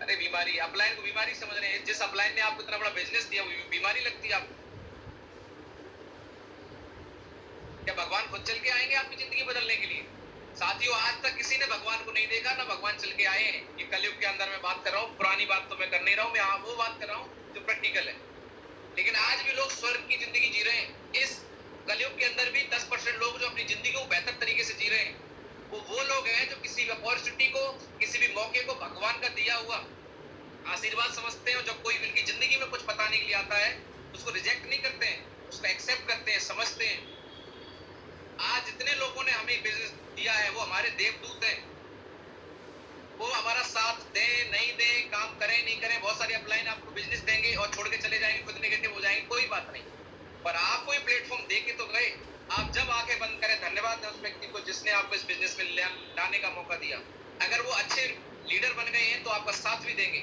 अरे बीमारी, अपलाइन को बीमारी समझ रहे हैं। जिस अपलाइन ने आपको इतना बड़ा बिजनेस दिया, वो बीमारी लगती है आपको? क्या भगवान खुद चल के आएंगे आपकी जिंदगी बदलने के लिए? साथियों, आज तक किसी ने भगवान को नहीं देखा, ना भगवान चल के आए हैं। ये कलयुग के अंदर मैं बात कर रहा हूँ, पुरानी बात तो मैं कर नहीं रहा हूँ, मैं वो बात कर रहा हूँ जो प्रैक्टिकल है। लेकिन आज भी लोग स्वर्ग की जिंदगी जी रहे हैं। इस कलयुग के अंदर भी 10% लोग जो अपनी जिंदगी को बेहतर तरीके से जी रहे हैं, वो लोग हैं जो किसी भी अपॉर्चुनिटी को, किसी भी मौके को भगवान का दिया हुआ आशीर्वाद समझते हैं। और जब कोई उनकी जिंदगी में कुछ बताने के लिए आता है, उसको रिजेक्ट नहीं करते हैं, उसको एक्सेप्ट करते हैं, समझते हैं। आज जितने लोगों ने हमें बिजनेस दिया है, वो हमारे देवदूत हैं। वो हमारा साथ दें नहीं दें, काम करें नहीं करें, बहुत सारी अपलाइन आपको बिजनेस देंगे और छोड़ के चले जाएंगे, खुद नेगेटिव हो जाएंगे, कोई बात नहीं। पर आपको ये प्लेटफॉर्म दे के तो गए। आप जब आंखें बंद करें, धन्यवाद है उस व्यक्ति को जिसने आपको इस बिजनेस में लाने का मौका दिया। अगर वो अच्छे लीडर बन गए हैं तो आपका साथ भी देंगे।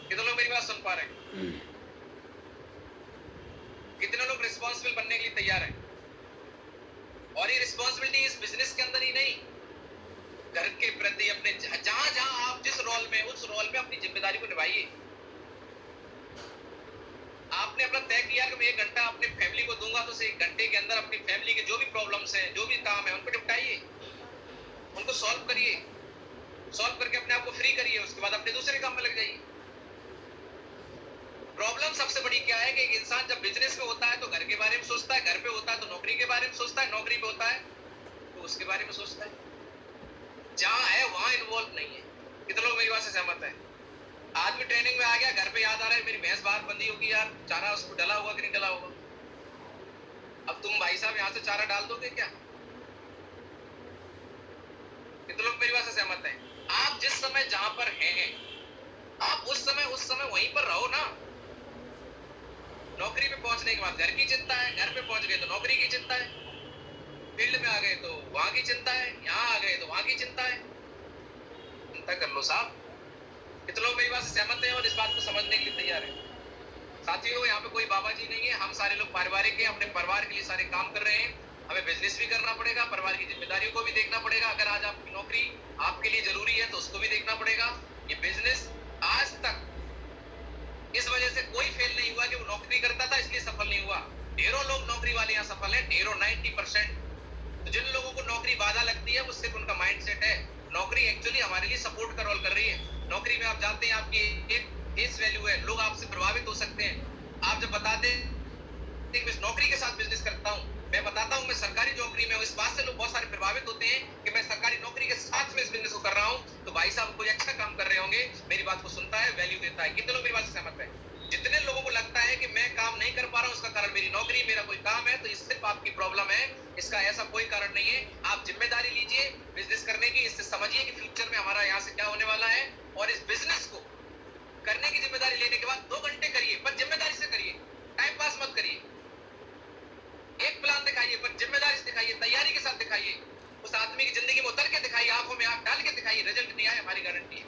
कितने लोग मेरी बात सुन पा रहे हैं? कितने लोग रिस्पॉन्सिबल बनने के लिए तैयार हैं? और ये रिस्पॉन्सिबिलिटी इस बिजनेस के अंदर ही नहीं, घर के प्रति, अपने जहां जहां आप जिस रोल में, उस रोल में अपनी जिम्मेदारी को निभाइए। आपने अपना तय किया कि मैं 1 घंटा अपने फैमिली को दूंगा, तो उस 1 घंटे के अंदर अपनी फैमिली के जो भी प्रॉब्लम्स हैं, जो भी काम है, उनको निपटाइए, उनको सॉल्व करिए। सॉल्व करके अपने आप को फ्री करिए, उसके बाद अपने दूसरे काम में लग जाइए। प्रॉब्लम सबसे बड़ी क्या है कि एक इंसान जब बिजनेस में होता है तो घर के बारे में सोचता है, घर पे होता है तो नौकरी के बारे में सोचता है, नौकरी पे होता है तो उसके बारे में सोचता है। जहां है वहां इन्वॉल्व नहीं है। कितने लोग मेरी बात से सहमत है? आदमी ट्रेनिंग में आ गया, घर पे याद आ रहा है मेरी भैंस बाहर बंधी होगी यार, चारा उसको डला हुआ कि नहीं डला होगा। अब तुम भाई साहब यहाँ से चारा डाल दोगे क्या? कितने लोग मेरी बात से सहमत है? आप जिस समय जहां पर हैं, आप उस समय वहीं पर रहो ना। नौकरी पे पहुंचने के बाद घर की चिंता है, घर पे पहुंच गए तो नौकरी की चिंता है, फील्ड में आ गए तो वहां की चिंता है, यहाँ आ गए तो वहां की चिंता है। चिंता कर लो साहब। कितने लोग मेरी बात से सहमत हैं और इस बात को समझने के लिए तैयार हैं? साथियों, यहाँ पे कोई बाबा जी नहीं है, हम सारे लोग पारिवारिक हैं, अपने परिवार के लिए सारे काम कर रहे हैं। हमें बिजनेस भी करना पड़ेगा, परिवार की जिम्मेदारियों को भी देखना पड़ेगा। अगर आज आपकी नौकरी आपके लिए जरूरी है तो उसको भी देखना पड़ेगा। ये बिजनेस आज तक इस वजह से कोई फेल नहीं हुआ कि वो नौकरी करता था इसलिए सफल नहीं हुआ। ढेरों लोग नौकरी वाले यहाँ सफल हैं, ढेरों 90%। तो जिन लोगों को नौकरी बाधा लगती है वो सिर्फ उनका माइंडसेट है। नौकरी एक्चुअली हमारे लिए सपोर्ट का रोल कर रही है। नौकरी में आप जानते हैं आपकी एक फेस वैल्यू है, लोग आपसे प्रभावित हो सकते हैं। आप जब बताते हैं कि मैं नौकरी के साथ बिजनेस करता हूँ मैं बताता हूँ मैं सरकारी नौकरी में हूँ, इस बात से लोग बहुत सारे प्रभावित होते हैं कि मैं सरकारी नौकरी के साथ में इस बिजनेस को कर रहा हूँ, तो भाई साहब कोई अच्छा काम कर रहे होंगे, मेरी बात को सुनता है, वैल्यू देता है। कितने लोग मेरी बात से सहमत है? जितने लोगों को लगता है कि मैं काम नहीं कर पा रहा हूँ, उसका कारण मेरी नौकरी, मेरा कोई काम है, तो ये सिर्फ आपकी प्रॉब्लम है, इसका ऐसा कोई कारण नहीं है। आप जिम्मेदारी लीजिए बिजनेस करने की, इससे समझिए कि फ्यूचर में हमारा यहाँ से क्या होने वाला है, और इस बिजनेस को करने की जिम्मेदारी लेने के बाद 2 घंटे करिए, पर जिम्मेदारी से करिए, टाइम पास मत करिए। एक प्लान दिखाइए, पर जिम्मेदारी से दिखाइए, तैयारी के साथ दिखाइए, उस आदमी की जिंदगी में उतर के दिखाइए, आंखों में आंख डाल के दिखाइए। रिजल्ट नहीं आए हमारी गारंटी है।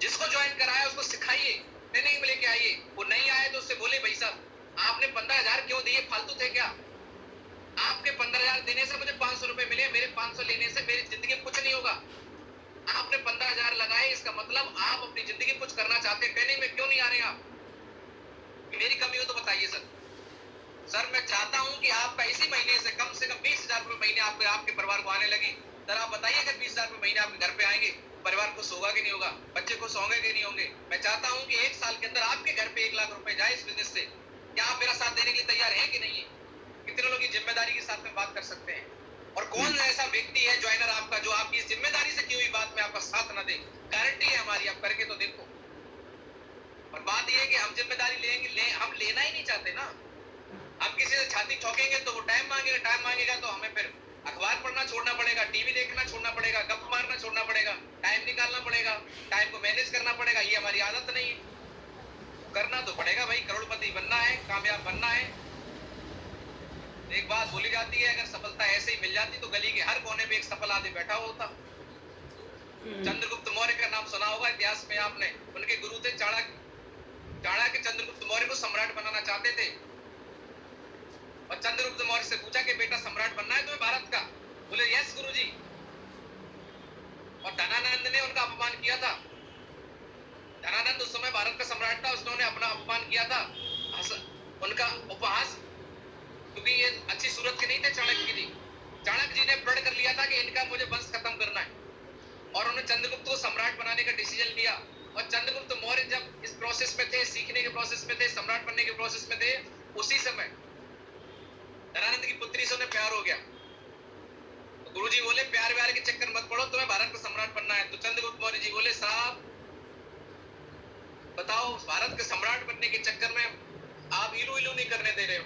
जिसको ज्वाइन कराया उसको सिखाइए, ट्रेनिंग में लेके आइए। वो नहीं आए तो उससे बोले भाई साहब आपने 15,000 क्यों दिए, फालतू थे क्या? आपके 15,000 देने से मुझे 500 रुपए मिले, मेरे 500 लेने से मेरी जिंदगी में कुछ नहीं होगा। आपने 15,000 लगाए, इसका मतलब आप अपनी जिंदगी में कुछ करना चाहते हैं। ट्रेनिंग में क्यों नहीं आ रहे आप? मेरी कमी हो तो बताइए सर मैं चाहता हूं कि आपका इसी महीने से कम 20,000 रुपए महीने आपके परिवार को आने लगे। सर आप बताइए अगर 20,000 रुपए महीने आपके घर पे आएंगे, परिवार खुश होगा कि नहीं होगा, बच्चे खुश होंगे कि नहीं होंगे? मैं चाहता हूं कि 1 साल के अंदर आपके घर पे 1 लाख रुपए जाए इस बिजनेस से। क्या आप मेरा साथ देने के लिए तैयार हैं कि नहीं है? कितने लोग इस जिम्मेदारी के साथ में बात कर सकते हैं? और कौन ऐसा व्यक्ति है ज्वाइनर आपका जो आपकी इस जिम्मेदारी से की हुई बात में आपका साथ न दे? गारंटी है हमारी, आप करके तो देखो। और बात यह है कि हम जिम्मेदारी लेंगे, हम लेना ही नहीं चाहते ना। हम किसी से छाती ठोकेंगे तो वो टाइम मांगेगा तो हमें फिर अखबार पढ़ना छोड़ना पड़ेगा, टीवी देखना छोड़ना पड़ेगा, गप मारना छोड़ना पड़ेगा, टाइम निकालना पड़ेगा, टाइम को मैनेज करना पड़ेगा। ये हमारी आदत नहीं है। करना तो पड़ेगा भाई, करोड़पति बनना है, कामयाब बनना है। एक बात बोली जाती है, अगर सफलता ऐसे ही मिल जाती तो गली के हर कोने में एक सफल आदमी बैठा होता। चंद्रगुप्त मौर्य का नाम सुना होगा इतिहास में आपने। उनके गुरु थे चाणक्य। चंद्रगुप्त मौर्य को सम्राट बनाना चाहते थे, और चंद्रगुप्त मौर्य से पूछा कि बेटा सम्राट बनना है तुम्हें भारत का? बोले यस गुरुजी। और धनानंद ने उनका अपमान किया था। धनानंद उस समय भारत का सम्राट था, उसने अपना अपमान किया था। उनका उपहास, क्योंकि ये अच्छी सूरत के नहीं थे चाणक्य जी। चाणक्य जी ने प्रण कर लिया था कि इनका मुझे वंश खत्म करना है, और उन्होंने चंद्रगुप्त को सम्राट बनाने का डिसीजन लिया। और चंद्रगुप्त मौर्य जब इस प्रोसेस में थे, सीखने के प्रोसेस में थे, सम्राट बनने के प्रोसेस में थे, उसी समय धनानंद की पुत्री से उन्हें प्यार हो गया। तो गुरुजी बोले प्यार व्यार के चक्कर मत पड़ो, तुम्हें भारत का सम्राट बनना है। तो चंद्रगुप्त मौर्य जी बोले साहब बताओ, भारत के सम्राट बनने के चक्कर में आप इलू इलू नहीं करने दे रहे हो,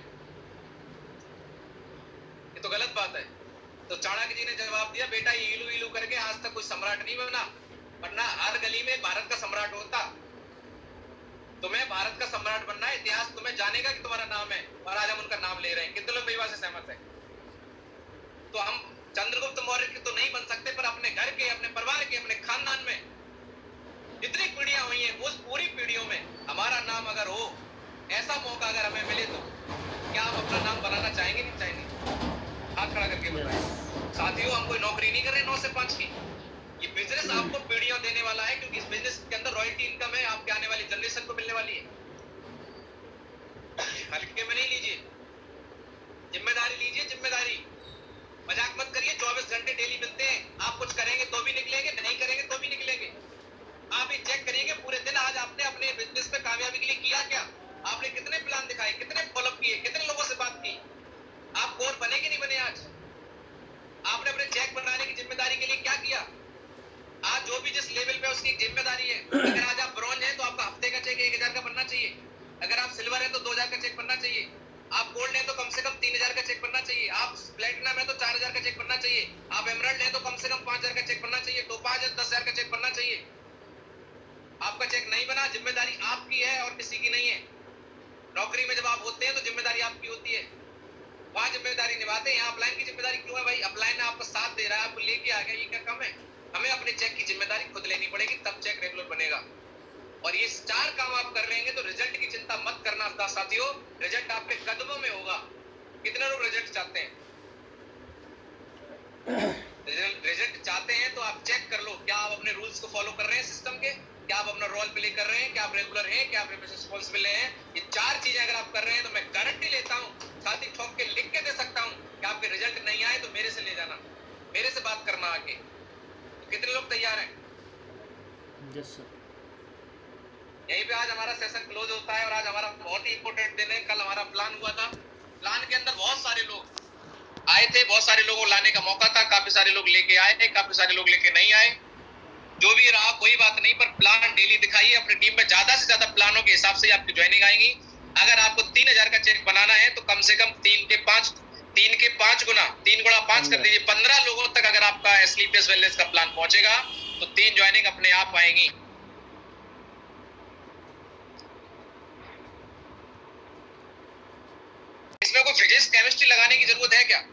ये तो गलत बात है। तो चाणक्य जी ने जवाब दिया, बेटा ये इलू इलू करके आज तक कोई सम्राट नहीं बना, वरना हर गली में भारत का सम्राट होता। तुम्हें भारत का सम्राट बनना है, इतिहास तुम्हें जानेगा कि तुम्हारा नाम है, और आज हम उनका नाम ले रहे हैं। कितने लोग मेरी बात से सहमत है? तो हम चंद्रगुप्त मौर्य के तो नहीं बन सकते, पर अपने घर के, अपने परिवार के, अपने खानदान में जितनी पीढ़ियां हुई हैं, उस पूरी पीढ़ियों में हमारा नाम अगर हो, ऐसा मौका अगर हमें मिले, तो क्या आप अपना नाम बनाना चाहेंगे नहीं चाहेंगे? हाथ खड़ा करके बताएं। साथियों, हम कोई नौकरी नहीं कर रहे 9 से 5 की। ये बिजनेस आपको पीढ़ियां देने वाला है, क्योंकि इस बिजनेस के अंदर रॉयल्टी इनकम है, आपके आने वाली जनरेशन को मिलने वाली है। हल्के में नहीं लीजिए, जिम्मेदारी लीजिए। जिम्मेदारी मजाक मत करिए। 24 घंटे डेली मिलते हैं, आप कुछ करेंगे तो भी निकलेंगे, नहीं करेंगे तो भी निकलेंगे। आप ये चेक करिए पूरे दिन आज आपने अपने बिजनेस में कामयाबी के लिए किया क्या? आपने कितने प्लान दिखाए, कितने फॉलोअप किए, कितने लोगों से बात की? आप कोर बने कि नहीं बने? आज आपने अपने चेक बनाने की जिम्मेदारी के लिए क्या किया? आज जो भी जिस लेवल पे उसकी जिम्मेदारी है। अगर आज आप ब्रॉन्ज हैं तो आपका हफ्ते का चेक 1,000 का बनना चाहिए। अगर आप सिल्वर है तो 2,000 का चेक बनना चाहिए। आप गोल्ड है तो कम से कम 3,000 का चेक बनना चाहिए। आप प्लेटिनम है तो 4,000 का चेक बनना चाहिए। आप एमराल्ड है तो कम से कम 5,000 का चेक बनना चाहिए। टोपाज है 10,000 का चेक बनना चाहिए। आपका चेक नहीं बना, जिम्मेदारी आपकी है और किसी की नहीं है। नौकरी में जब आप होते हैं तो जिम्मेदारी आपकी होती है, वहां जिम्मेदारी निभाते हैं। यहाँ अपलाइन की जिम्मेदारी क्यों है भाई? अपलाइन आपका साथ दे रहा है, आपको लेके आ गया, ये क्या कम है? हमें अपने चेक की जिम्मेदारी खुद लेनी पड़ेगी, तब चेक रेगुलर बनेगा। और ये 4 काम आप कर लेंगे तो रिजल्ट की चिंता मत करना साथियों, रिजल्ट आपके कदमों में होगा। कितने लोग रिजल्ट चाहते हैं? रिजल्ट चाहते हैं तो आप चेक कर लो, क्या आप अपने रूल्स को फॉलो कर रहे हैं सिस्टम के? क्या आप अपना रोल प्ले कर रहे हैं? क्या आप रेगुलर हैं? क्या आप रिस्पॉन्सिबल हैं? ये 4 चीजें अगर आप कर रहे हैं तो मैं गारंटी लेता हूं, साथ ही ठोक के लिख के दे सकता हूं कि आपके रिजल्ट नहीं आए तो मेरे से ले जाना, मेरे से बात करना आके। तो कितने लोग तैयार हैं? Yes sir. यहीं पे आज हमारा सेशन क्लोज होता है, और आज हमारा बहुत ही इंपॉर्टेंट दिन है। कल हमारा प्लान हुआ था, प्लान के अंदर बहुत सारे लोग आए थे, बहुत सारे लोगों को लाने का मौका था, काफी सारे लोग लेके आए थे, काफी सारे लोग लेके नहीं आए। जो भी रहा कोई बात नहीं, पर प्लान डेली दिखाइए अपनी टीम में, ज्यादा से ज्यादा प्लानों के हिसाब से आपकी ज्वाइनिंग आएंगी। अगर आपको 3000 का चेक बनाना है तो कम से कम 3 के 5 गुना, 3 गुणा 5 कर दीजिए, 15 लोगों तक अगर आपका स्लीपलेस वेलनेस का प्लान पहुंचेगा तो 3 ज्वाइनिंग अपने आप आएंगी। इसमें कोई फिजिक्स केमिस्ट्री लगाने की जरूरत है क्या?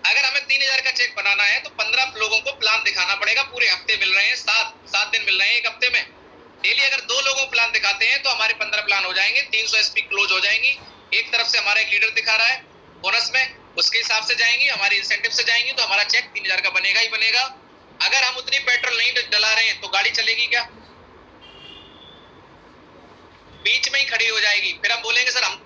अगर हमें 3000 का चेक बनाना है तो 15 लोगों को प्लान दिखाना पड़ेगा, पूरे हफ्ते मिल रहे हैं, 7 दिन मिल रहे हैं एक हफ्ते में। डेली अगर 2 लोगों को प्लान दिखाते हैं तो हमारे 15 प्लान हो जाएंगे, 300 एसपी क्लोज हो जाएंगी। एक तरफ से हमारा एक लीडर दिखा रहा है बोनस में, उसके हिसाब से जाएंगी, हमारी इंसेंटिव से जाएंगी, तो हमारा चेक 3000 का बनेगा ही बनेगा। अगर हम उतनी पेट्रोल नहीं डला रहे हैं तो गाड़ी चलेगी क्या? बीच में ही खड़ी हो जाएगी। फिर हम बोलेंगे सर हम